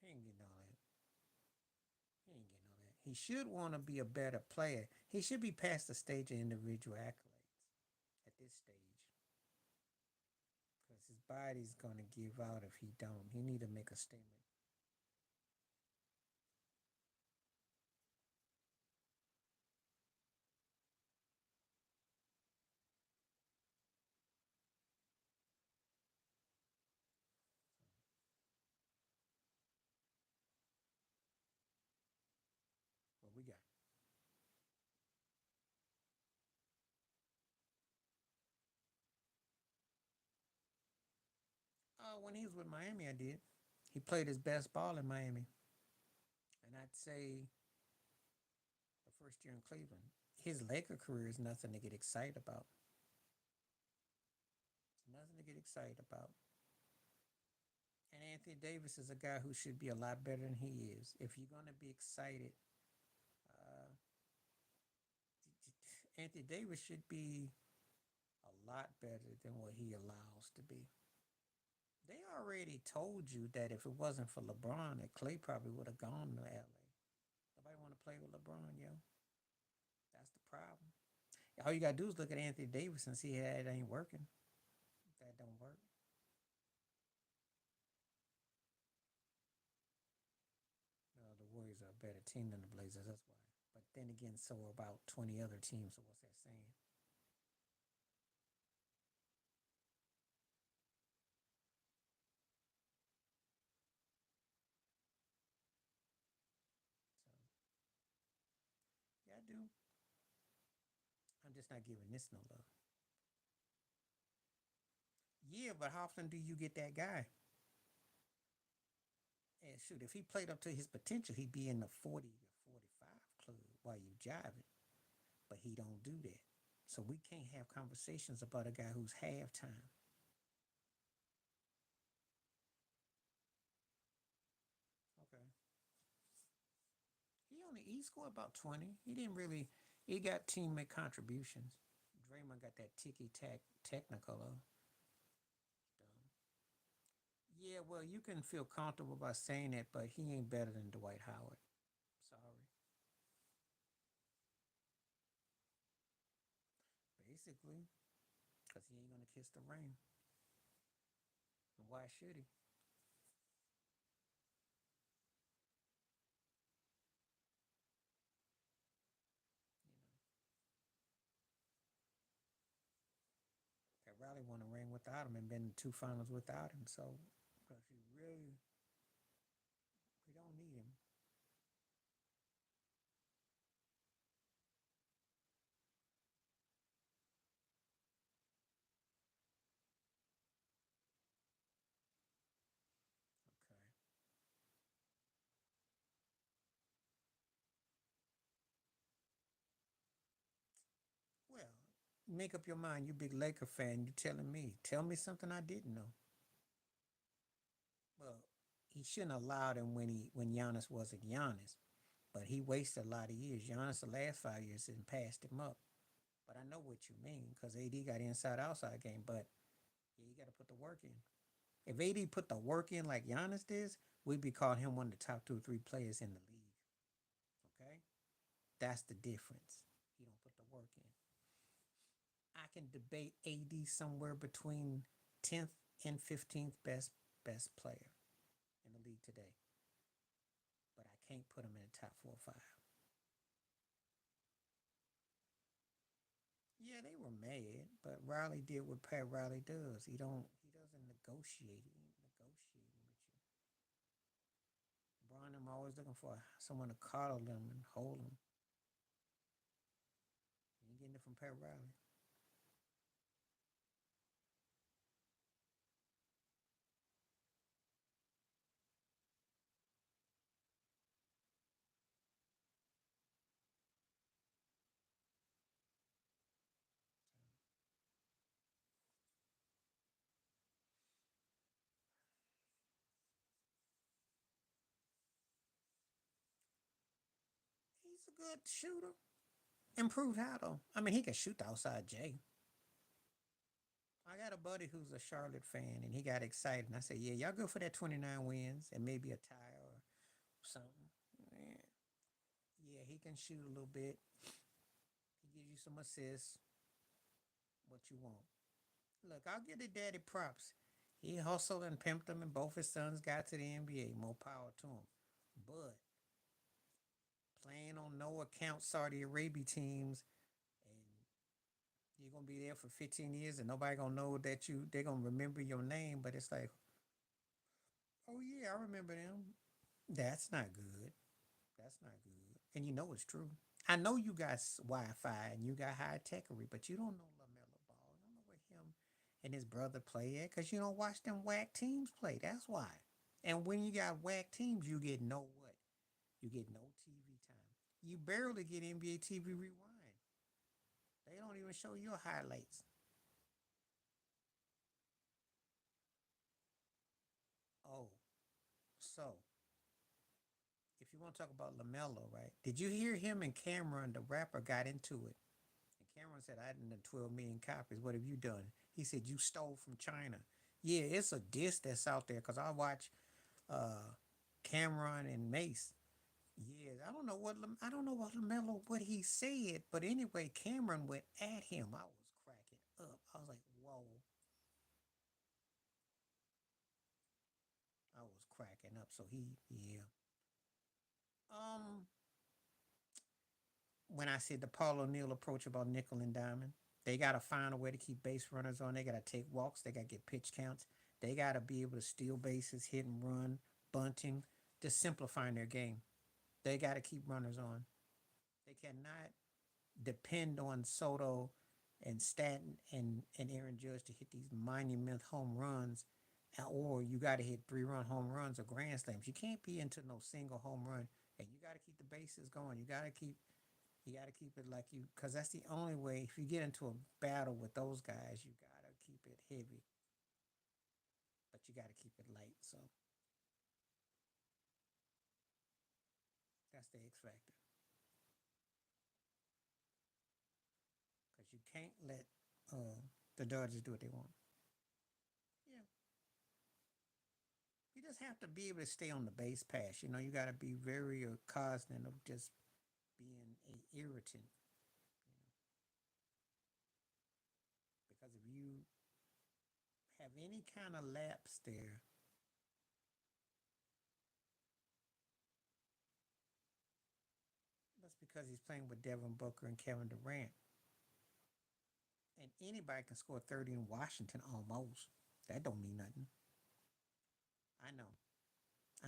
He ain't getting all that. He ain't getting all that. He should want to be a better player. He should be past the stage of individual accolades at this stage, because his body's gonna give out if he don't. He need to make a statement. What we got? When he was with Miami, I did. He played his best ball in Miami, and I'd say the first year in Cleveland. His Laker career is nothing to get excited about. It's nothing to get excited about. And Anthony Davis is a guy who should be a lot better than he is. If you're going to be excited, uh, Anthony Davis should be a lot better than what he allows to be. They already told you that if it wasn't for LeBron, that Clay probably would have gone to LA. Nobody want to play with LeBron, yo. That's the problem. All you gotta do is look at Anthony Davis and see how it ain't working. That don't work. The Warriors are a better team than the Blazers. That's why. But then again, so are about 20 other teams. So what's that saying? So yeah, I do. I'm just not giving this no love. Yeah, but how often do you get that guy? And shoot, if he played up to his potential, he'd be in the 40 or 45 club while you jiving. But he don't do that. So we can't have conversations about a guy who's halftime. Okay. He scored about 20. He didn't really. He got teammate contributions. Draymond got that ticky tack technical. Yeah, well, you can feel comfortable by saying it, but he ain't better than Dwight Howard. Sorry. Basically, because he ain't gonna kiss the ring. And why should he? Pat Riley won a ring without him and been in two finals without him. So, because you really, we don't need Make up your mind. You big Laker fan. You telling me. Tell me something I didn't know. Well, he shouldn't have allowed him when Giannis wasn't Giannis. But he wasted a lot of years. Giannis the last 5 years and passed him up. But I know what you mean because AD got inside outside game. But yeah, you got to put the work in. If AD put the work in like Giannis does, we'd be calling him one of the top 2 or 3 players in the league. Okay, that's the difference. He don't put the work in. I can debate AD somewhere between 10th and 15th best player in the league today, but I can't put him in the top 4 or 5. Yeah, they were mad, but Riley did what Pat Riley does. He doesn't negotiate. He ain't negotiating with you. Brian, I'm always looking for someone to coddle them and hold them. You ain't getting it from Pat Riley. He's a good shooter. Improved how though? I mean, he can shoot the outside J. I got a buddy who's a Charlotte fan, and he got excited. And I said, "Yeah, y'all go for that 29 wins and maybe a tie or something." Yeah, yeah, he can shoot a little bit. He gives you some assists. What you want? Look, I'll give the daddy props. He hustled and pimped them, and both his sons got to the NBA. More power to him. But playing on no account Saudi Arabia teams, and you're gonna be there for 15 years, and nobody gonna know that they're gonna remember your name. But it's like, oh yeah, I remember them. That's not good. That's not good. And you know it's true. I know you got Wi-Fi and you got high techery, but you don't know LaMelo Ball. You don't know where him and his brother play at because you don't watch them whack teams play. That's why. And when you got whack teams, you get no what? You get no TV time. You barely get NBA TV Rewind. They don't even show your highlights. Oh, so if you want to talk about LaMelo, right? Did you hear him and Cameron, the rapper, got into it? And Cameron said, I done 12 million copies. What have you done? He said, you stole from China. Yeah, it's a diss that's out there because I watch uh, Cameron and Mace. Yeah, I don't know what LaMelo what he said, but anyway, Cameron went at him. I was cracking up. I was like, whoa, I was cracking up. So yeah. Um, when I said the Paul O'Neill approach about nickel and diamond, they got to find a way to keep base runners on. They got to take walks. They got to get pitch counts. They got to be able to steal bases, hit and run, bunting, just simplifying their game. They got to keep runners on. They cannot depend on Soto and Stanton and Aaron Judge to hit these monument home runs, or you got to hit 3-run home runs or grand slams. You can't be into no single home run, and you got to keep the bases going. You got to keep it like you, because that's the only way. If you get into a battle with those guys, you got to keep it heavy, but you got to keep it light. So that's the X factor, because you can't let the Dodgers do what they want. Yeah, you just have to be able to stay on the base pass. You got to be very cognizant of just being a irritant. Because if you have any kind of lapse there, that's because he's playing with Devin Booker and Kevin Durant. And anybody can score 30 in Washington almost. That don't mean nothing. I know.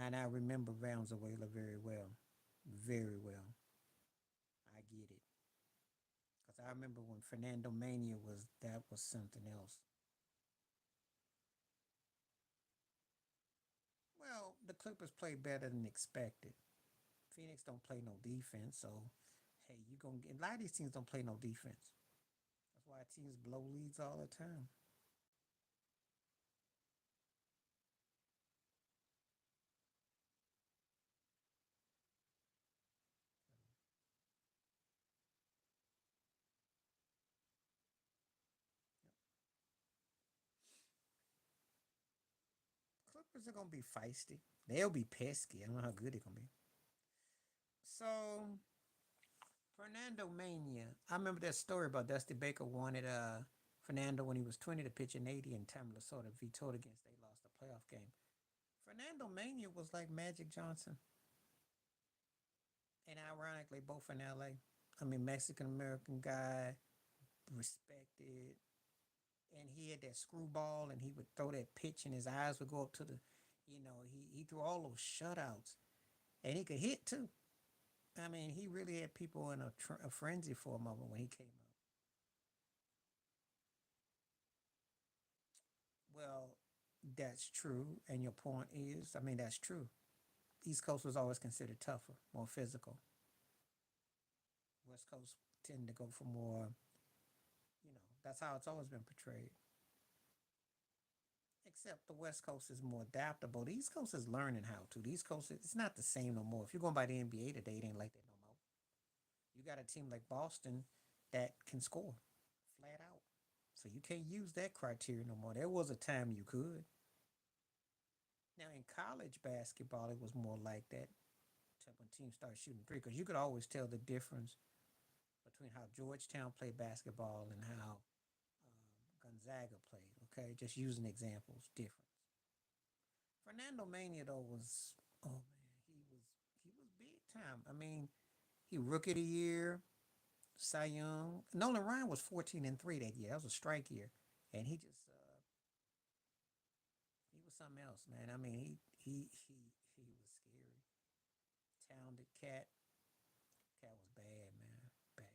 And I remember Valenzuela very well. Very well. I get it. Because I remember when Fernando Mania that was something else. Well, the Clippers play better than expected. Phoenix don't play no defense, so hey, you gonna get a lot of these teams don't play no defense. That's why teams blow leads all the time. Clippers are gonna be feisty. They'll be pesky. I don't know how good they're gonna be. So Fernando Mania. I remember that story about Dusty Baker wanted Fernando when he was 20 to pitch an 80 and Tamla sort of vetoed against. They lost the playoff game. Fernando Mania was like Magic Johnson, and ironically, both in LA. I mean, Mexican American guy, respected, and he had that screwball, and he would throw that pitch, and his eyes would go up to the, he threw all those shutouts, and he could hit too. I mean, he really had people in a frenzy for a moment when he came out. Well, that's true, and your point is, I mean, that's true. East Coast was always considered tougher, more physical. West Coast tend to go for more, that's how it's always been portrayed. Except the West Coast is more adaptable. The East Coast is learning how to. The East Coast, it's not the same no more. If you're going by the NBA today, it ain't like that no more. You got a team like Boston that can score flat out. So you can't use that criteria no more. There was a time you could. Now in college basketball, it was more like that when teams started shooting three, because you could always tell the difference between how Georgetown played basketball and how Gonzaga played. Okay, just using examples, difference. Fernando Mania though was, oh man, he was big time. I mean, he rookie of the year, Cy Young. Nolan Ryan was 14-3 that year. That was a strike year, and he was something else, man. I mean, he was scary. Talented cat. Cat was bad, man. Bad.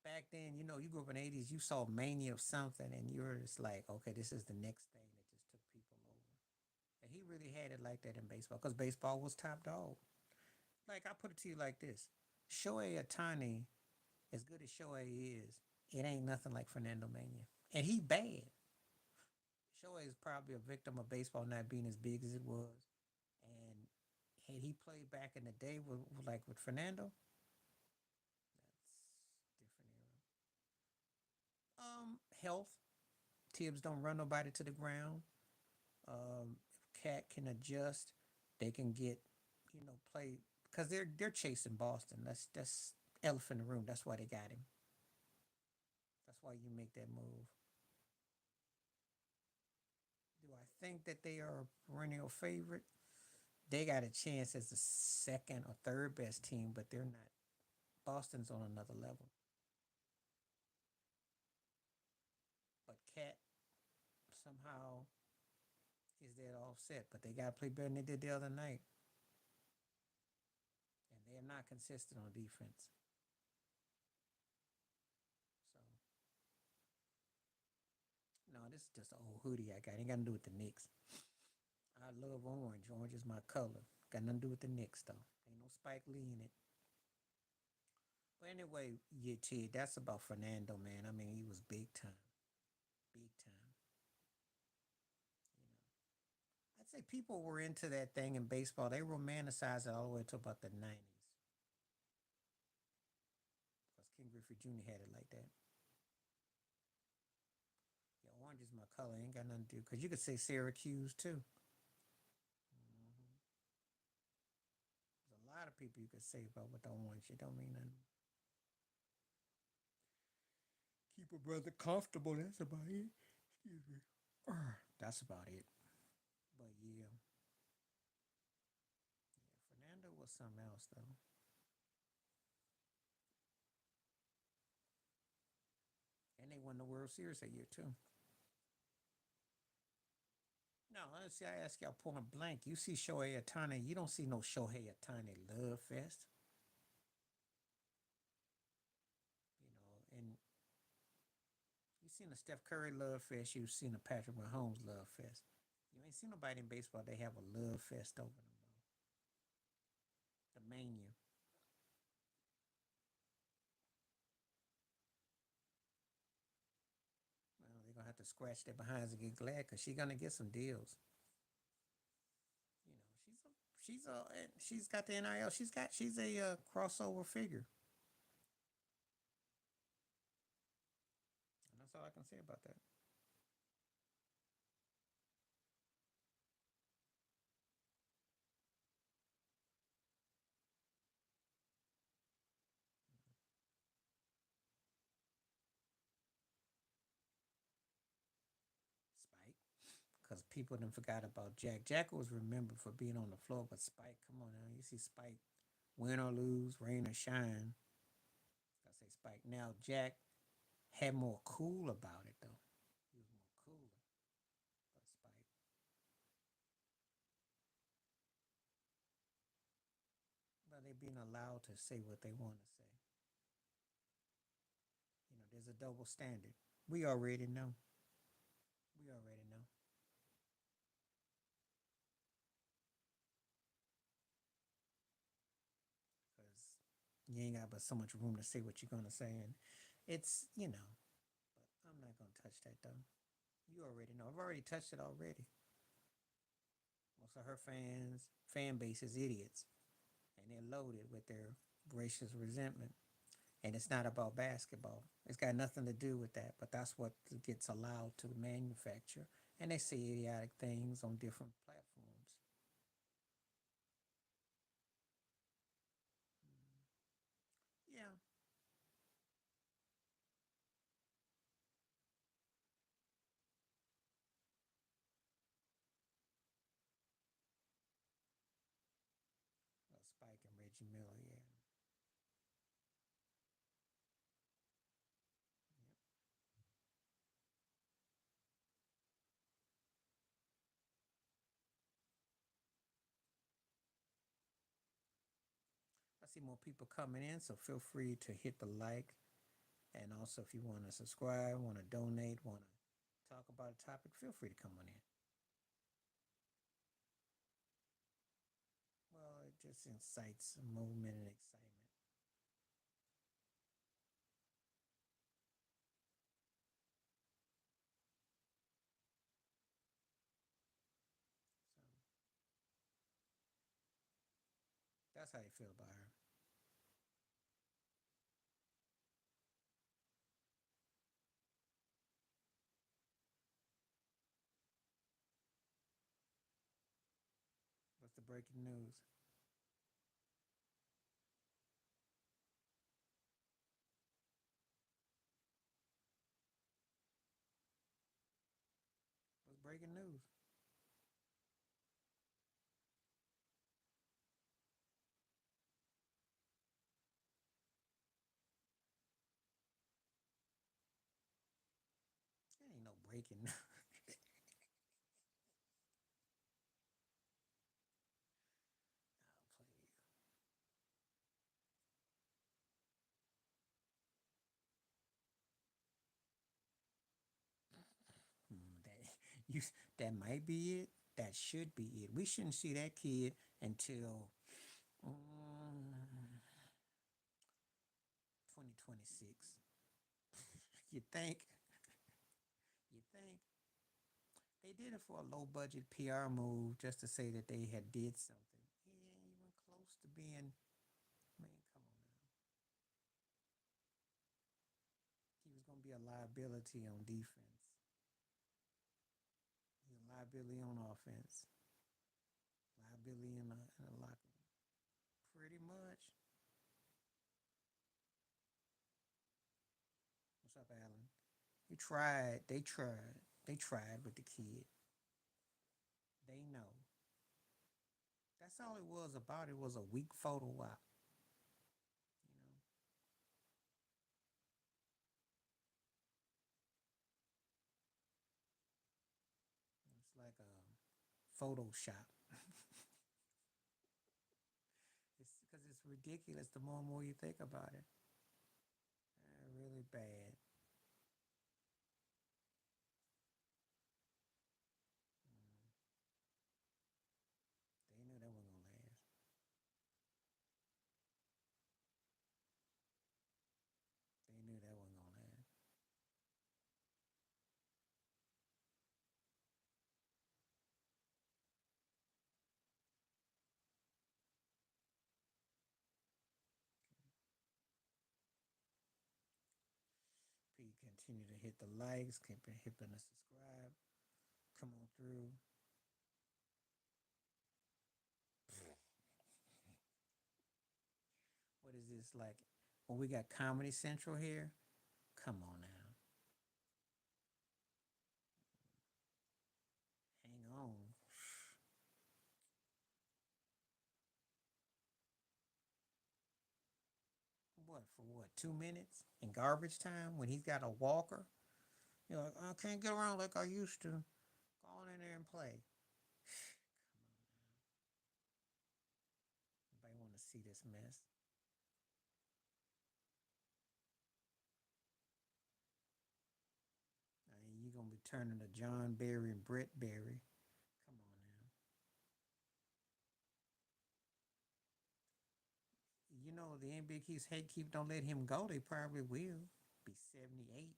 Back then, you grew up in the 80s, you saw mania of something, and you were just like, okay, this is the next thing that just took people over. And he really had it like that in baseball because baseball was top dog. Like, I put it to you like this: Shohei Otani, as good as Shohei is, it ain't nothing like Fernando Mania. And he bad. Shohei is probably a victim of baseball not being as big as it was. And had he played back in the day with Fernando, that's different era. Health. Tibbs don't run nobody to the ground. If Cat can adjust, they can get, play because they're chasing Boston. That's elephant in the room. That's why they got him. That's why you make that move. Do I think that they are a perennial favorite? They got a chance as the second or third best team, but they're not. Boston's on another level. But Cat somehow is that offset. But they got to play better than they did the other night. And they're not consistent on defense. So, no, this is just an old hoodie I got. Ain't got to do with the Knicks. I love orange. Orange is my color. Got nothing to do with the Knicks, though. Ain't no Spike Lee in it. But anyway, yeah, Ted, that's about Fernando, man. I mean, he was big time. Big time. I'd say people were into that thing in baseball. They romanticized it all the way to about the 90s. Because King Griffey Jr. had it like that. Yeah, orange is my color. Ain't got nothing to do. Because you could say Syracuse, too. Mm-hmm. There's a lot of people you could say about what the orange. It don't mean nothing. Keep a brother comfortable. That's about it. Excuse me. That's about it. But yeah, Fernando was something else though. And they won the World Series that year too. No, honestly, I ask y'all point blank. You see Shohei Otani, you don't see no Shohei Otani love fest. And you seen a Steph Curry love fest, you've seen a Patrick Mahomes love fest. You ain't seen nobody in baseball they have a love fest over them. The mania. scratch their behinds and get glad because she's gonna get some deals. You know, she's got the NIL. She's a crossover figure. And that's all I can say about that. Spike, because people done forgot about Jack. Jack was remembered for being on the floor, but Spike, come on now, you see Spike, win or lose, rain or shine. I say Spike. Now Jack had more cool about it though. He was more cooler, but Spike. But they being allowed to say what they want to say. You know, there's a double standard. We already know. We already know. Because you ain't got but so much room to say what you're gonna say, and it's But I'm not gonna touch that though. You already know. I've already touched it already. Most of her fan base is idiots, and they're loaded with their racist resentment. And it's not about basketball. It's got nothing to do with that. But that's what gets allowed to manufacture, and they say idiotic things on different platforms. Yeah, Spike and Reggie Miller. Yeah. I see more people coming in, so feel free to hit the like. And also, if you want to subscribe, want to donate, want to talk about a topic, feel free to come on in. Well, it just incites movement and excitement. So that's how you feel about her. What's the breaking news? What's breaking news? There ain't no breaking news. Oh, please. That you that might be it. That should be it. We shouldn't see that kid until 2026. You think? You think? They did it for a low budget PR move just to say that they had did something. He ain't even close to being. Man, come on now. He was gonna be a liability on defense. He's a liability on offense. Liability in a locker room. Pretty much. What's up, Alan? You tried. They tried. They tried with the kid. They know. That's all it was about. It was a weak photo op. You know, it's like a Photoshop. It's because it's ridiculous. The more and more you think about it, really bad. Mm, they knew that wasn't gonna last. They knew that wasn't gonna last. Continue to hit the likes, keep hitting the subscribe. Come on through. What is this like? When we got Comedy Central here, come on now. Hang on. What for what? 2 minutes in garbage time when he's got a walker? You're like, I can't get around like I used to. Go on in there and play. Nobody want to see this mess. You gonna be turning to John Berry and Brett Berry. Come on now. You know the NBA keeps don't let him go. They probably will be 78.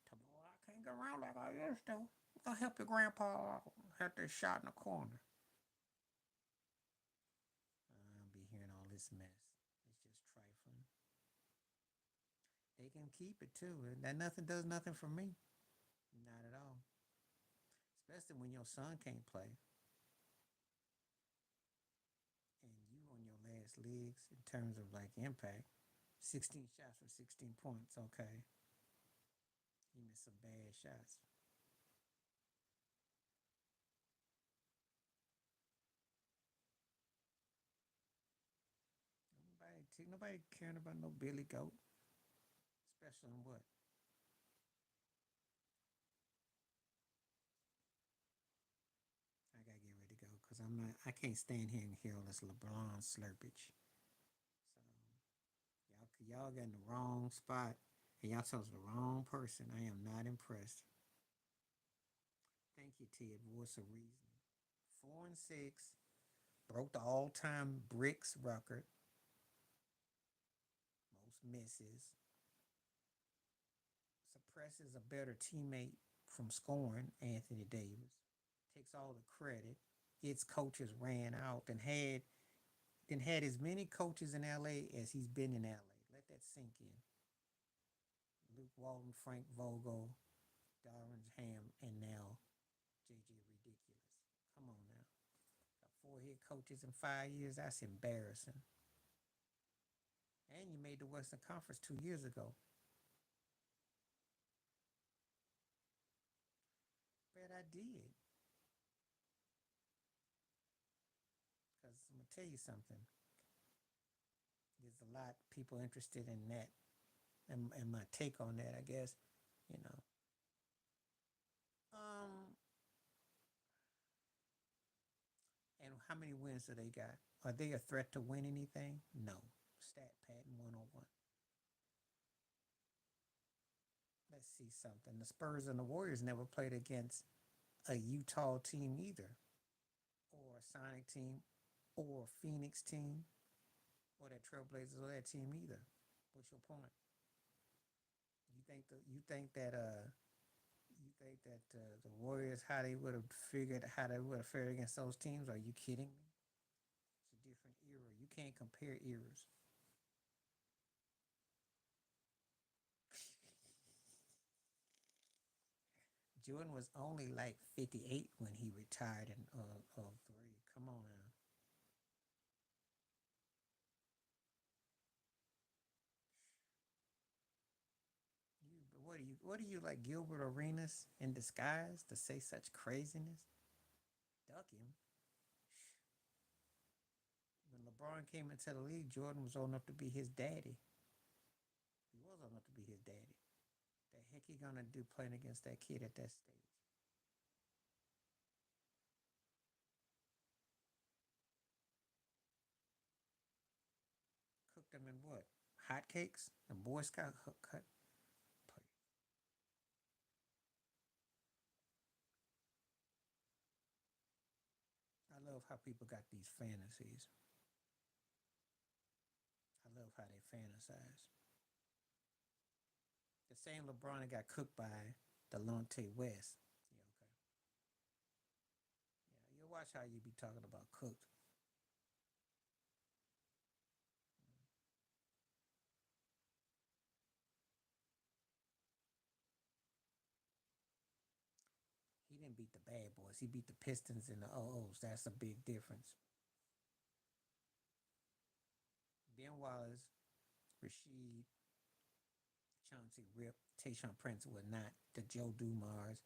Tomorrow I can't get around like I used to. I'll help your grandpa have that shot in the corner. I'll be hearing all this mess. It's just trifling. They can keep it too. That nothing does nothing for me. Not at all. Especially when your son can't play and you on your last legs in terms of like impact. 16 shots for 16 points. Okay. He missed some bad shots. Nobody caring about no Billy Goat. Especially in what? I gotta get ready to go because I can't stand here and hear all this LeBron slurpage. So y'all got in the wrong spot and y'all chose the wrong person. I am not impressed. Thank you, Ted. Voice of reason. 4-6. Broke the all-time bricks record. Most misses. Suppresses a better teammate from scoring, Anthony Davis. Takes all the credit. Its coaches ran out and had as many coaches in LA as he's been in LA. Let that sink in. Luke Walton, Frank Vogel, Darwin Ham, and now JJ Ridiculous. Come on now. Got 4 head coaches in 5 years. That's embarrassing. And you made the Western Conference 2 years ago. Bet I did. Because I'm going to tell you something. There's a lot of people interested in that and my take on that, I guess. You know. Um, and how many wins do they got? Are they a threat to win anything? No. Stat pattern 101. Let's see something. The Spurs and the Warriors never played against a Utah team either, or a Sonic team, or a Phoenix team, or that Trailblazers or that team either. What's your point? You think that the Warriors how they would have figured how they would have fared against those teams? Are you kidding me? It's a different era. You can't compare eras. Jordan was only like 58 when he retired in '03. Come on now. What are you like Gilbert Arenas in disguise to say such craziness? Duck him. When LeBron came into the league, Jordan was old enough to be his daddy. He was old enough to be his daddy. The heck he gonna do playing against that kid at that stage? Cooked them in what? Hotcakes and Boy Scout cut. I love how people got these fantasies. I love how they fantasize. The same LeBron that got cooked by Delonte West. Yeah, okay. Yeah, you watch how you be talking about cooked. didn't beat the bad boys. He beat the Pistons and the OOs. That's a big difference. Ben Wallace, Rasheed, Chauncey Rip, Tayshaun Prince were not the Joe Dumars,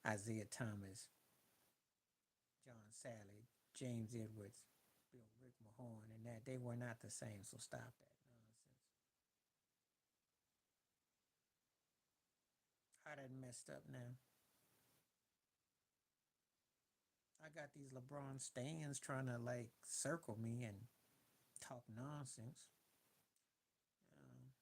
Isaiah Thomas, John Sally, James Edwards, Bill Rick Mahorn, and that they were not the same. So stop that nonsense. How that messed up now? I got these LeBron stands trying to like circle me and talk nonsense. Um,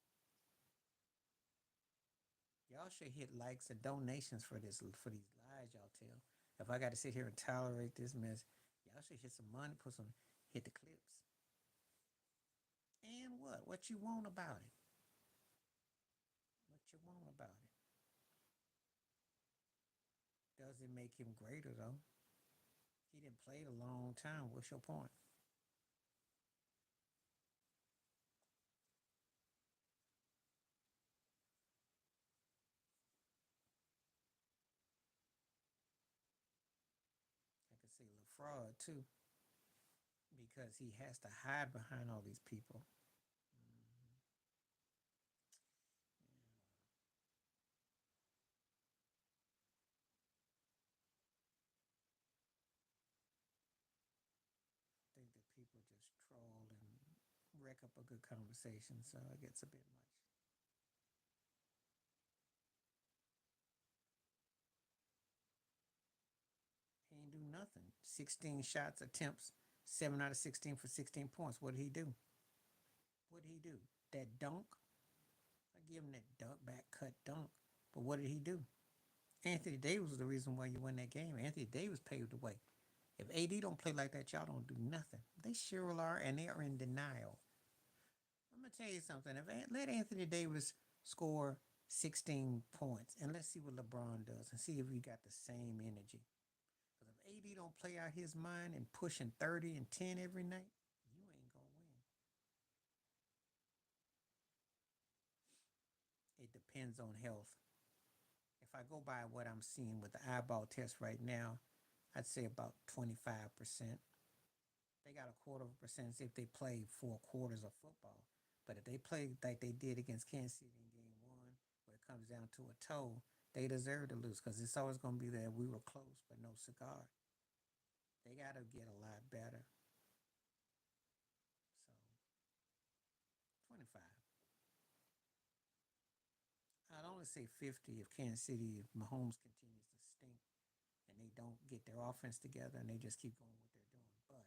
y'all should hit likes and donations for this for these lies y'all tell. If I got to sit here and tolerate this mess, y'all should hit some money, put some hit the clips. And what? What you want about it? What you want about it? Does it make him greater though? He didn't play a long time. What's your point? I could say LaFraud too, because he has to hide behind all these people. Mm-hmm. I think that people just troll and wreck up a good conversation, so it gets a bit much. He ain't do nothing. 16 shots attempts, 7 out of 16 for 16 points. What did he do? What did he do? That dunk? I give him that dunk, back cut dunk. But what did he do? Anthony Davis was the reason why you won that game. Anthony Davis paved the way. If AD don't play like that, y'all don't do nothing. They sure are, and they are in denial. I'm gonna tell you something. If let Anthony Davis score 16 points, and let's see what LeBron does, and see if we got the same energy. Because if AD don't play out his mind and pushing 30 and 10 every night, you ain't gonna win. It depends on health. If I go by what I'm seeing with the eyeball test right now, I'd say about 25%. They got a quarter of a percent if they play 4 quarters of football. But if they play like they did against Kansas City in game 1, where it comes down to a toe, they deserve to lose because it's always going to be there. We were close, but no cigar. They got to get a lot better. So, 25. I'd only say 50 if Kansas City, if Mahomes continues to stink and they don't get their offense together and they just keep going what they're doing. But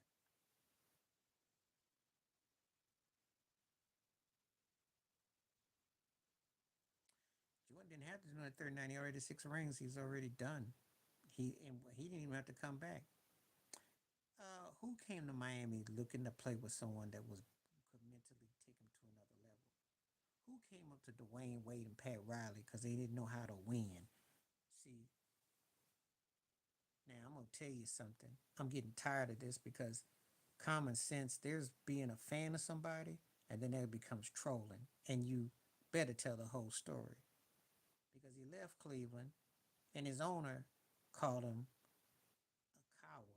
Jordan didn't have to do that 39. He already 6 rings. He's already done. He didn't even have to come back. Who came to Miami looking to play with someone that could mentally take him to another level? Who came up to Dwayne Wade and Pat Riley because they didn't know how to win? See, now I'm gonna tell you something. I'm getting tired of this because common sense. There's being a fan of somebody, and then that becomes trolling, and you better tell the whole story because he left Cleveland, and his owner called him a coward.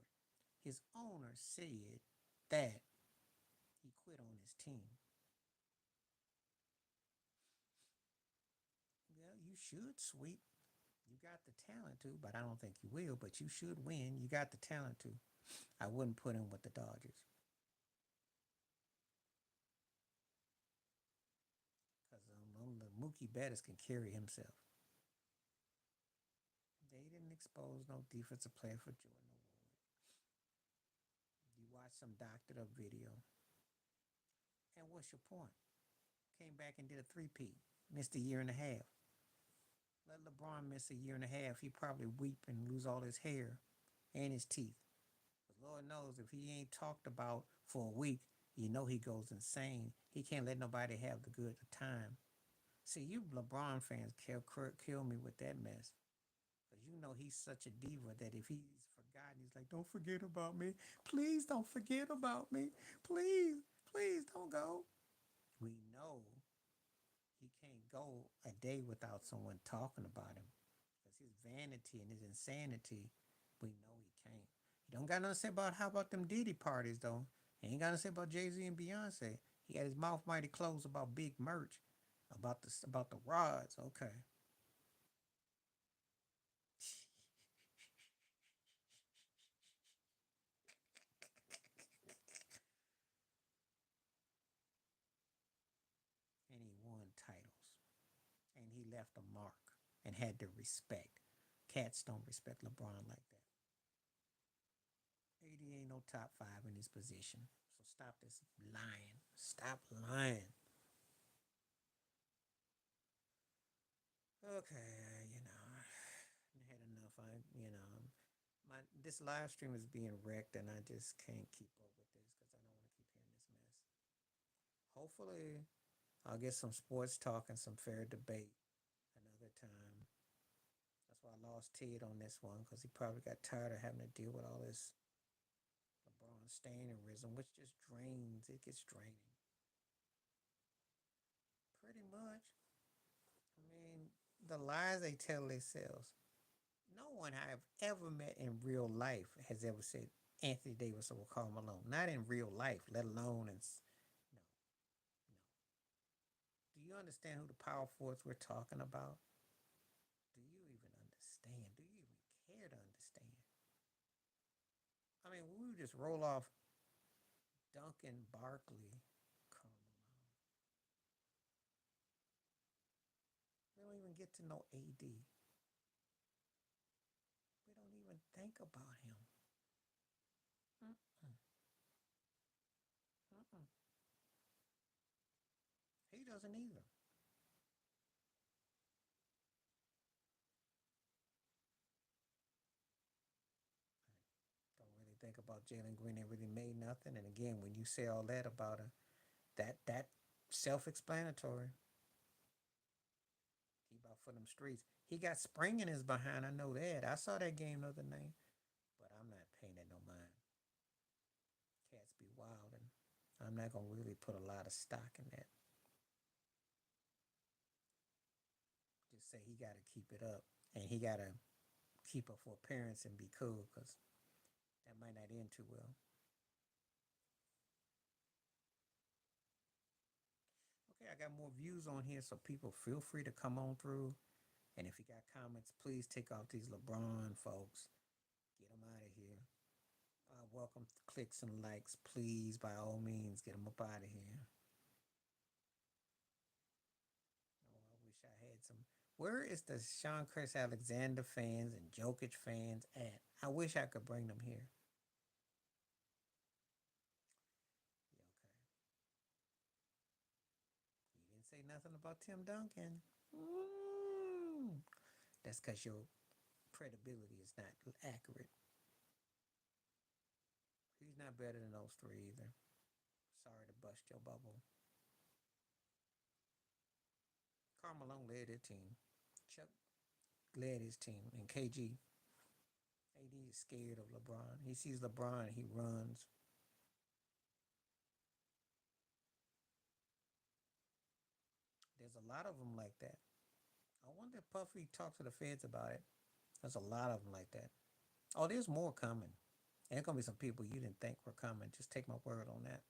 His owner said that he quit on his team. Well, you should, sweet. You got the talent to, but I don't think you will. But you should win. You got the talent to. I wouldn't put him with the Dodgers because the Mookie Betts can carry himself. They didn't expose no defensive player for Jordan Award. You watch some doctored up video, and what's your point? Came back and did a three-peat. Missed a year and a half. Let LeBron miss a year and a half. He probably weep and lose all his hair and his teeth. But Lord knows if he ain't talked about for a week, you know he goes insane. He can't let nobody have the good time. See, you LeBron fans kill me with that mess. Because you know he's such a diva that if he's forgotten, he's like, don't forget about me. Please don't forget about me. Please, please don't go. We know he can't go a day without someone talking about him because his vanity and his insanity, we know he can't. He don't got nothing to say about how about them Diddy parties though. He ain't got nothing to say about Jay-Z and Beyonce. He got his mouth mighty closed about big merch, about the rods. Okay. And he won titles. And he left a mark and had to respect. Cats don't respect LeBron like that. 80 ain't no top five in his position. So stop this lying. Stop lying. Okay, I had enough. My this live stream is being wrecked, and I just can't keep up with this because I don't want to keep hearing this mess. Hopefully, I'll get some sports talk and some fair debate another time. That's why I lost Ted on this one because he probably got tired of having to deal with all this LeBron stainerism, which just drains. It gets draining. Pretty much. I mean, the lies they tell themselves. No one I've ever met in real life has ever said Anthony Davis or Karl Malone. Not in real life, let alone in no, no. Do you understand who the power force we're talking about? Do you even understand? Do you even care to understand? I mean, we would just roll off Duncan Barkley, Karl Malone. We don't even get to know AD. We don't even think about him. Mm-mm, mm-mm. He doesn't either. Don't really think about Jalen Green. It really made nothing. And again, when you say all that about her, that self-explanatory. He about for them streets. He got spring in his behind. I know that. I saw that game the other night, but I'm not paying that no mind. Cats be wild, and I'm not gonna really put a lot of stock in that. Just say he got to keep it up, and he got to keep up for appearance and be cool, cause that might not end too well. Okay, I got more views on here, so people feel free to come on through. And if you got comments, please take off these LeBron folks. Get them out of here. Welcome clicks and likes. Please, by all means, get them up out of here. Oh, I wish I had some. Where is the Sean Chris Alexander fans and Jokic fans at? I wish I could bring them here. Yeah, okay. You didn't say nothing about Tim Duncan. Mm. That's because your credibility is not accurate. He's not better than those three either. Sorry to bust your bubble. Karl Malone led his team. Chuck led his team. And KG, AD is scared of LeBron. He sees LeBron, he runs. There's a lot of them like that. I wonder if Puffy talked to the feds about it. There's a lot of them like that. Oh, there's more coming. And there's gonna be some people you didn't think were coming. Just take my word on that.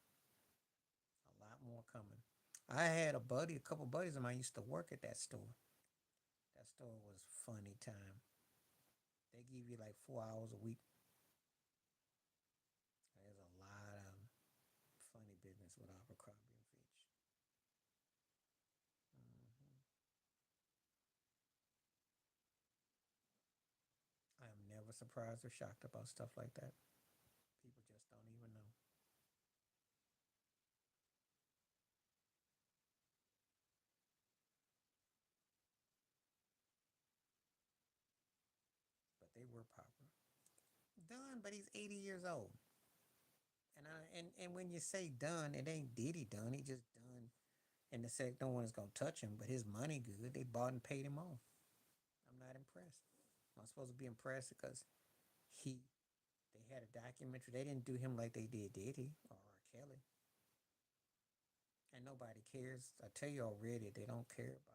A lot more coming. I had a buddy, a couple buddies of mine used to work at that store. That store was funny time. They give you like 4 hours a week. There's a lot of funny business with Abercrombie and Fitch. Hmm. I am never surprised or shocked about stuff like that. People just don't even know. But they were popular. Done, but he's 80 years old. And when you say done, it ain't Diddy done. He just done. And the sec no one is gonna touch him, but his money good. They bought and paid him off. I'm not impressed. I'm supposed to be impressed because he they had a documentary. They didn't do him like they did Diddy or R. Kelly. And nobody cares. I tell you already, they don't care about it.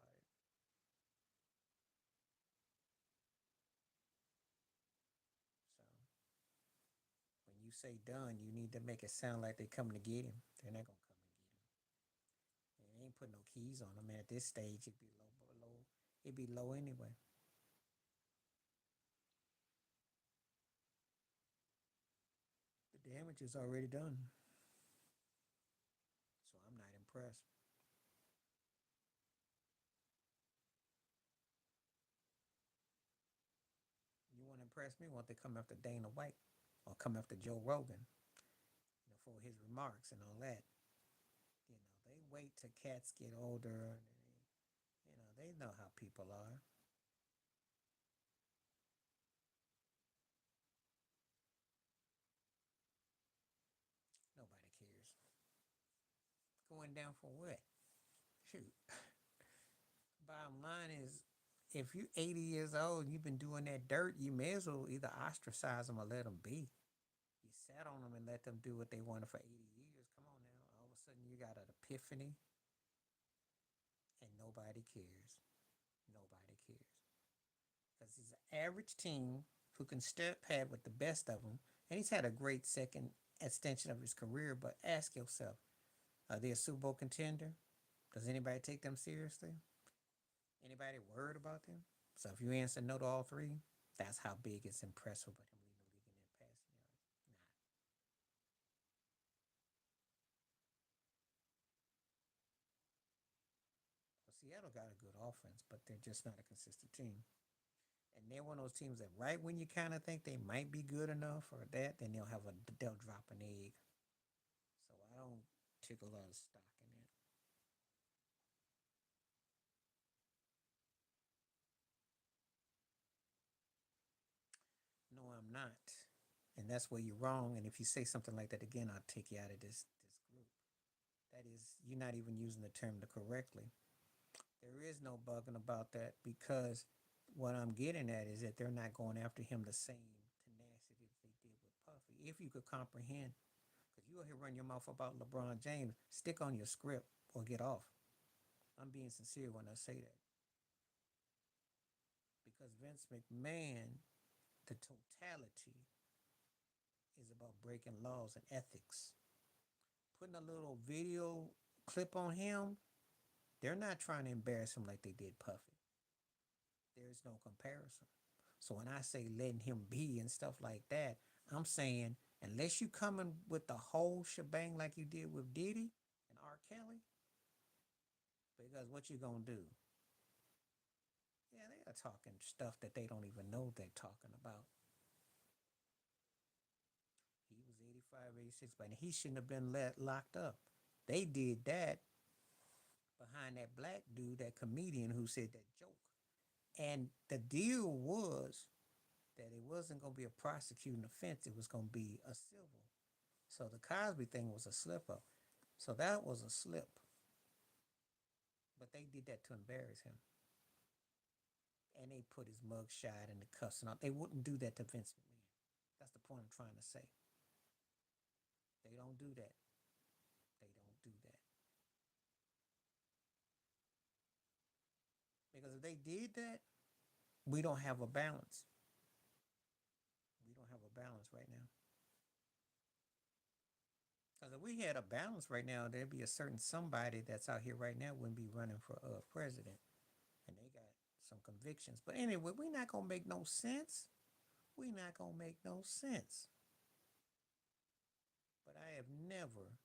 you say done, you need to make it sound like they coming to get him. They're not gonna come and get him. And they ain't put no keys on him. And at this stage, it'd be low. It'd be low anyway. The damage is already done. So I'm not impressed. You want to impress me? Want to come after Dana White or come after Joe Rogan, for his remarks and all that? They wait till cats get older. And they know how people are. Nobody cares. Going down for what? Shoot. Bottom line is, if you're 80 years old and you've been doing that dirt, you may as well either ostracize them or let them be. You sat on them and let them do what they wanted for 80 years. Come on now. All of a sudden you got an epiphany and nobody cares. Nobody cares. Because he's an average team who can step pad with the best of them. And he's had a great second extension of his career. But ask yourself, are they a Super Bowl contender? Does anybody take them seriously? Anybody worried about them? So if you answer no to all three, that's how big it's impressive with him leading the league in that passing yards. Nah. Well, Seattle got a good offense, but they're just not a consistent team. And they're one of those teams that right when you kind of think they might be good enough or that, then they'll drop an egg. So I don't take a lot of stock in that. No, I'm not. And that's where you're wrong. And if you say something like that again, I'll take you out of this group. That is, you're not even using the term correctly. There is no bugging about that because what I'm getting at is that they're not going after him the same tenacity that they did with Puffy. If you could comprehend, because you here run your mouth about LeBron James, stick on your script or get off. I'm being sincere when I say that. Because Vince McMahon, the totality is about breaking laws and ethics. Putting a little video clip on him, they're not trying to embarrass him like they did Puffy. There's no comparison. So when I say letting him be and stuff like that, I'm saying unless you coming with the whole shebang like you did with Diddy and R. Kelly, because what you gonna do? Yeah, they are talking stuff that they don't even know they're talking about. He was 85, 86, but he shouldn't have been locked up. They did that behind that black dude, that comedian who said that joke. And the deal was that it wasn't going to be a prosecuting offense, it was going to be a civil. So the Cosby thing was a slip up. So that was a slip. But they did that to embarrass him. And they put his mug shot in the cuffs and all. They wouldn't do that to Vince McMahon. That's the point I'm trying to say. They don't do that. They don't do that. Because if they did that, we don't have a balance. We don't have a balance right now. Because if we had a balance right now, there'd be a certain somebody that's out here right now wouldn't be running for president, and they got some convictions. But anyway, we're not gonna make no sense. We're not gonna make no sense. But I have never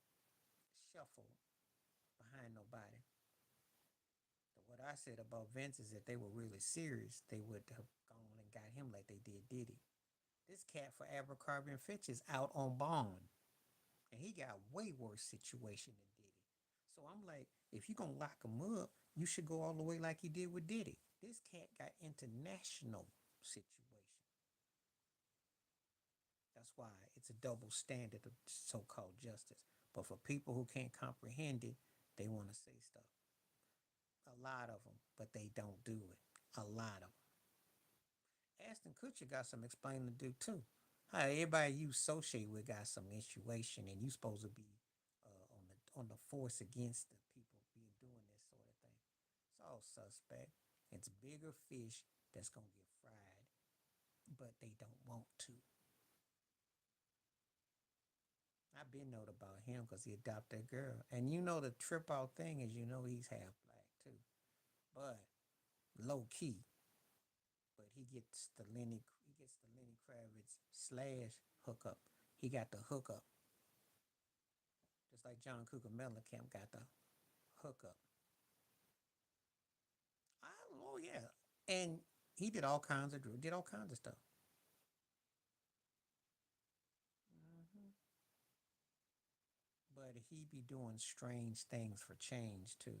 shuffled behind nobody. What I said about Vince is that they were really serious, they would have gone and got him like they did Diddy. This cat for Abercrombie and Fitch is out on bond, and he got way worse situation than Diddy. So I'm like, if you're gonna lock him up, you should go all the way like you did with Diddy. This cat got international situation. That's why it's a double standard of so-called justice. But for people who can't comprehend it, they want to say stuff. A lot of them, but they don't do it. A lot of them. Ashton Kutcher got some explaining to do too. How everybody you associate with got some situation, and you supposed to be on the force against the people being doing this sort of thing. It's all suspect. It's bigger fish that's gonna get fried, but they don't want to. I've been know about him because he adopted a girl. And the trip out thing is he's half black too. But low key. But he gets the Lenny Kravitz slash hookup. He got the hookup. Just like John Cougar Mellencamp got the hookup. Oh yeah. And he did all kinds of stuff. Hmm. But he be doing strange things for change too.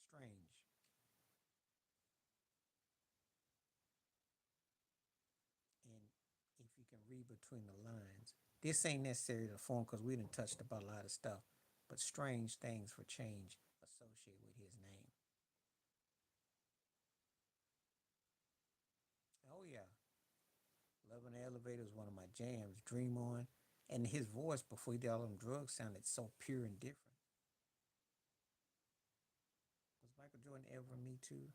Strange. And if you can read between the lines, this ain't necessarily the form because we done touched about a lot of stuff. But strange things for change associated with his name. Oh yeah. Love in the Elevator is one of my jams. Dream On. And his voice before he did all them drugs sounded so pure and different. Was Michael Jordan ever Me Too?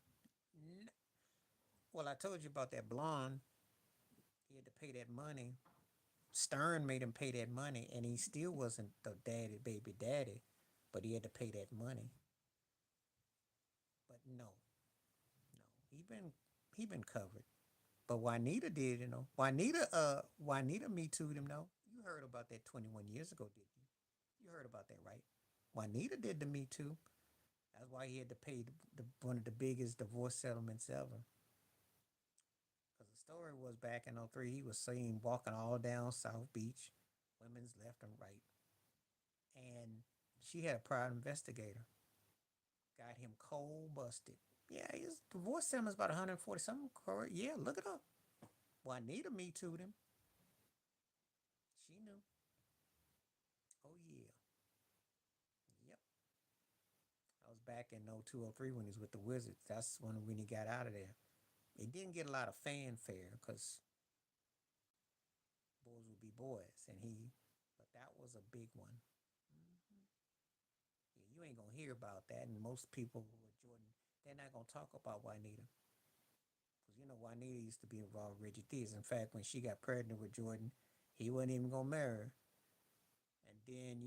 Well, I told you about that blonde. He had to pay that money. Stern made him pay that money, and he still wasn't the daddy, baby daddy, but he had to pay that money. But no, no, he been covered. But Juanita did, Juanita Me Too'd him though. You heard about that 21 years ago, did you? You heard about that, right? Juanita did the Me Too. That's why he had to pay one of the biggest divorce settlements ever. Because the story was back in '03, he was seen walking all down South Beach, women's left and right. And she had a private investigator, got him cold busted. Yeah, his divorce settlement's about 140 something. Correct? Yeah, look it up. Juanita Me Too'd him. She knew. Oh, yeah. Yep. I was back in '02, '03 when he was with the Wizards. That's when he got out of there. It didn't get a lot of fanfare because boys would be boys, but that was a big one. Mm-hmm. Yeah, you ain't gonna hear about that, and most people who are Jordan, they're not gonna talk about Juanita because Juanita used to be involved with Reggie Theus. In fact, when she got pregnant with Jordan, he wasn't even gonna marry her, and then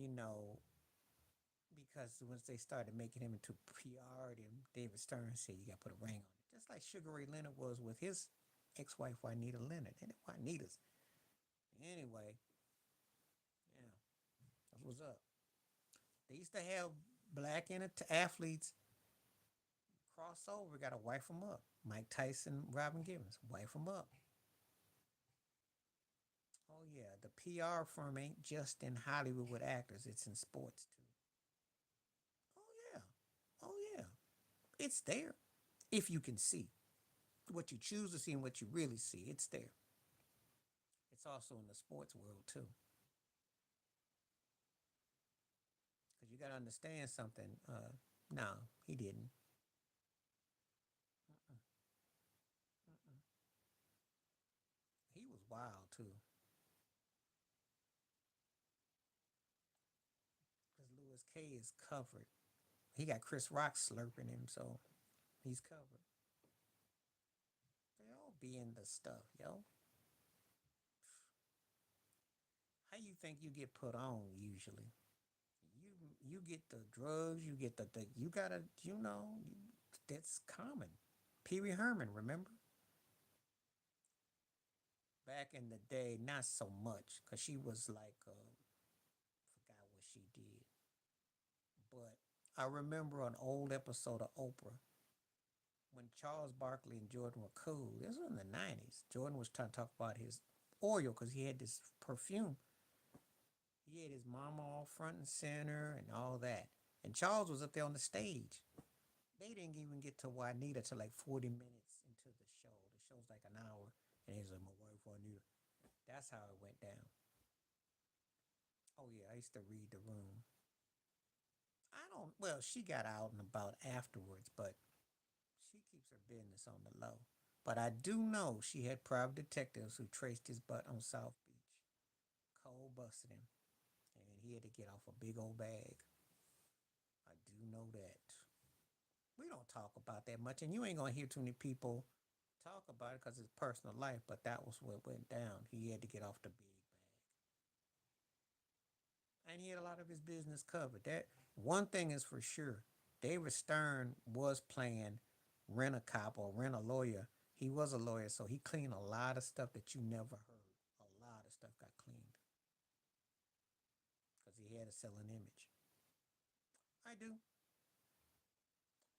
because once they started making him into PR, then David Stern said you got to put a ring on it, just like Sugar Ray Leonard was with his ex-wife Juanita Leonard, and Juanita's. Anyway, yeah, that's what's up. They used to have black athletes cross over. Got to wife them up. Mike Tyson, Robin Givens, wife them up. Oh yeah, the PR firm ain't just in Hollywood with actors; it's in sports too. Oh yeah, oh yeah, it's there if you can see what you choose to see and what you really see. It's there. It's also in the sports world too, because you got to understand something. No, he didn't. Mm-mm, mm-mm. He was wild too, because Louis K is covered. He got Chris Rock slurping him, so he's covered. They all be in the stuff, yo. How you think you get put on usually? You get the drugs, you get the you gotta that's common. Pee Wee Herman, remember? Back in the day, not so much, cause she was like forgot what she did, but I remember an old episode of Oprah when Charles Barkley and Jordan were cool. This was in the '90s. Jordan was trying to talk about his oil because he had this perfume. He had his mama all front and center and all that. And Charles was up there on the stage. They didn't even get to Juanita till like 40 minutes into the show. The show's like an hour. And he's like, my wife Juanita. That's how it went down. Oh yeah, I used to read the room. I don't well, she got out and about afterwards, but she keeps her business on the low. But I do know she had private detectives who traced his butt on South Beach. Cole busted him. And he had to get off a big old bag. I do know that. We don't talk about that much, and you ain't gonna hear too many people. talk about it because it's personal life, but that was what went down. He had to get off the big bag. And he had a lot of his business covered. That one thing is for sure. David Stern was playing rent a cop or rent a lawyer. He was a lawyer, so he cleaned a lot of stuff that you never heard. A lot of stuff got cleaned because he had to sell an image. I do.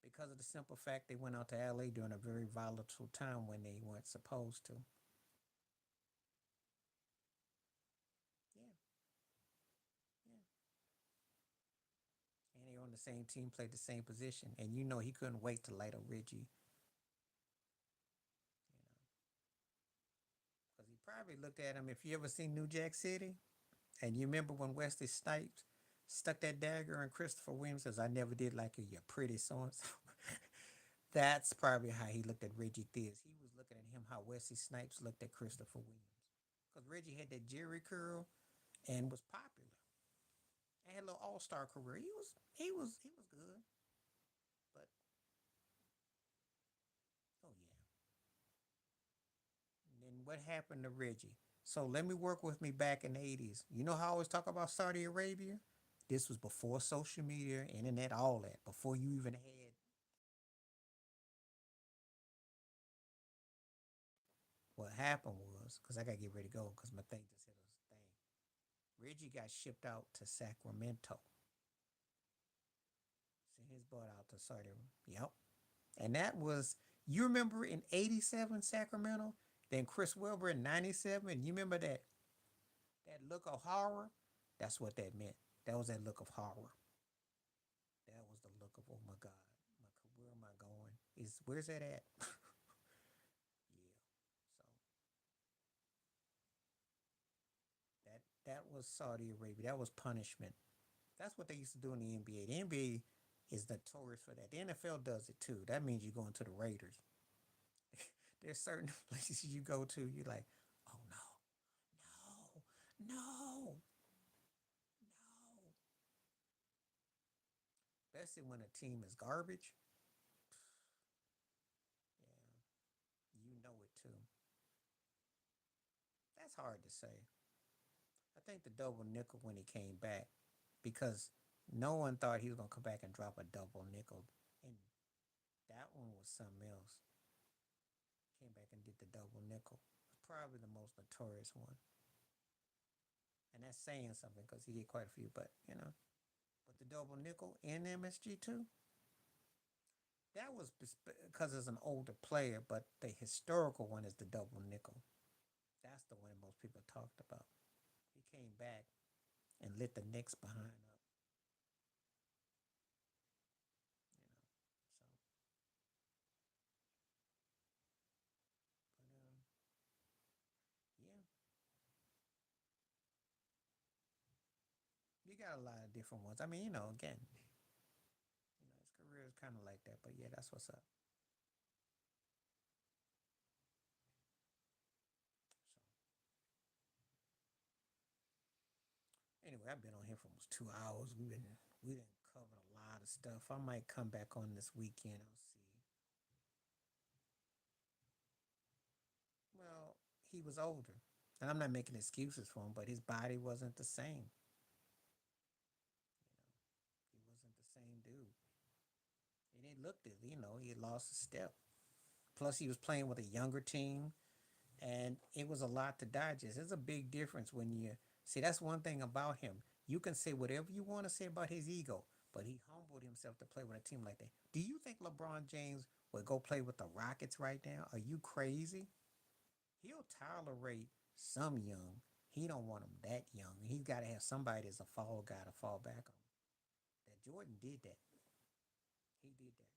Because of the simple fact they went out to LA during a very volatile time when they weren't supposed to. Yeah, yeah. And they were on the same team, played the same position. And you know he couldn't wait to light up Reggie, because he probably looked at him. If you ever seen New Jack City, and you remember when Wesley Snipes stuck that dagger in Christopher Williams, says, "I never did like you, you pretty so and so." That's probably how he looked at Reggie Theus. He was looking at him how Wesley Snipes looked at Christopher Williams. Because Reggie had that Jerry curl and was popular. And had a little all-star career. He was good. But oh yeah. And then what happened to Reggie? So let me work with me back in the 80s. You know how I always talk about Saudi Arabia? This was before social media, internet, all that. Before you even had. What happened was, because I got to get ready to go because my thing just hit a thing. Reggie got shipped out to Sacramento. Sent his butt out to Saudi. Yep. And that was, you remember in 87 Sacramento? Then Chris Webber in 97. You remember that look of horror? That's what that meant. That was that look of horror. That was the look of, oh my God, where am I going? Where's that at? Yeah. So that was Saudi Arabia. That was punishment. That's what they used to do in the NBA. The NBA is notorious for that. The NFL does it too. That means you're going to the Raiders. There's certain places you go to, you're like, oh no, no, no, no. Especially when a team is garbage. Yeah, you know it too. That's hard to say. I think the double nickel when he came back, because no one thought he was gonna come back and drop a double nickel, and that one was something else. Came back and did the double nickel. Probably the most notorious one, and that's saying something because he did quite a few. But but the double nickel in MSG too. That was because it's an older player, but the historical one is the double nickel. That's the one most people talked about. He came back and lit the Knicks behind up. So, but yeah, you got a lot of different ones. I mean, again, his career is kind of like that. But yeah, that's what's up. So anyway, I've been on here for almost 2 hours. We didn't cover a lot of stuff. I might come back on this weekend. I'll see. Well, he was older, and I'm not making excuses for him, but his body wasn't the same. He wasn't the same dude, and it looked it. He had lost a step. Plus, he was playing with a younger team, and it was a lot to digest. There's a big difference when you see. That's one thing about him. You can say whatever you want to say about his ego, but he humbled himself to play with a team like that. Do you think LeBron James would go play with the Rockets right now? Are you crazy? He'll tolerate some young. He don't want him that young. He's got to have somebody that's a fall guy to fall back on. That Jordan did that. He did that.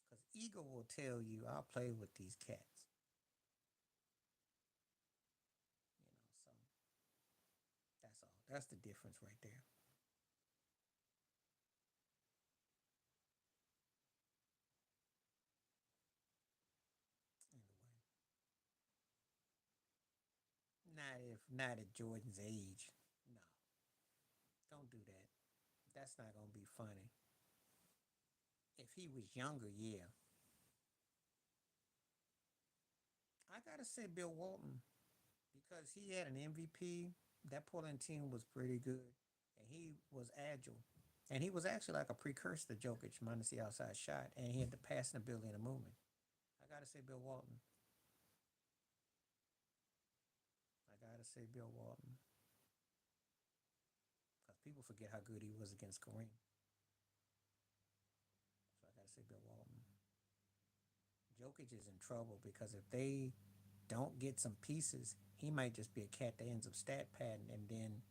Because ego will tell you, I'll play with these cats. So that's all. That's the difference right there. Anyway, not at Jordan's age. No, don't do that. That's not gonna be funny. If he was younger, yeah. gotta say Bill Walton because he had an MVP. That Portland team was pretty good, and he was agile, and he was actually like a precursor to Jokic, minus the outside shot, and he had the passing ability and the movement. I gotta say Bill Walton. I gotta say Bill Walton because people forget how good he was against Kareem. So I gotta say Bill Walton. Jokic is in trouble because if they don't get some pieces, he might just be a cat that ends up stat padding, and then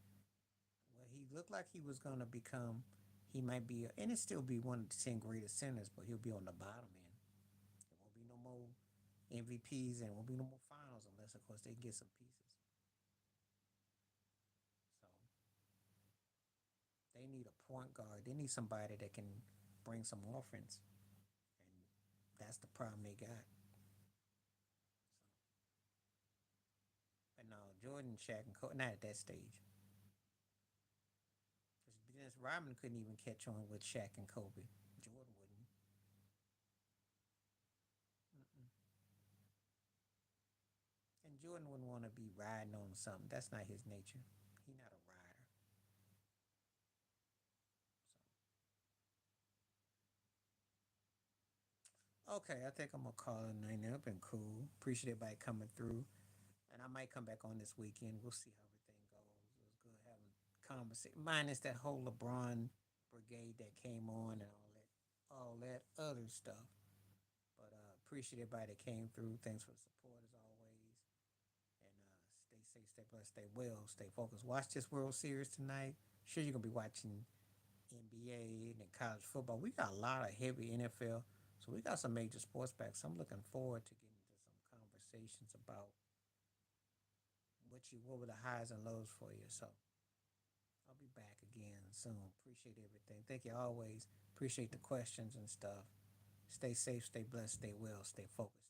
what he looked like he was gonna become, he might be, and it still be one of the 10 greatest centers, but he'll be on the bottom end. There won't be no more MVPs and won't be no more finals unless, of course, they get some pieces. So they need a point guard. They need somebody that can bring some offense, and that's the problem they got. But no, Jordan, Shaq, and Kobe not at that stage. Dennis Rodman couldn't even catch on with Shaq and Kobe. Jordan wouldn't. Mm-mm. And Jordan wouldn't want to be riding on something. That's not his nature. He's not a rider. So okay, I think I'm gonna call it a night. It's been cool. Appreciate everybody coming through. And I might come back on this weekend. We'll see how everything goes. It was good having conversation. Minus that whole LeBron brigade that came on and all that other stuff. But appreciate everybody that came through. Thanks for the support as always. And stay safe, stay blessed, stay well, stay focused. Watch this World Series tonight. Sure, you're gonna be watching NBA and college football. We got a lot of heavy NFL, so we got some major sports backs. So I'm looking forward to getting into some conversations about what were the highs and lows for you. So I'll be back again soon. Appreciate everything. Thank you always. Appreciate the questions and stuff. Stay safe, stay blessed, stay well, stay focused.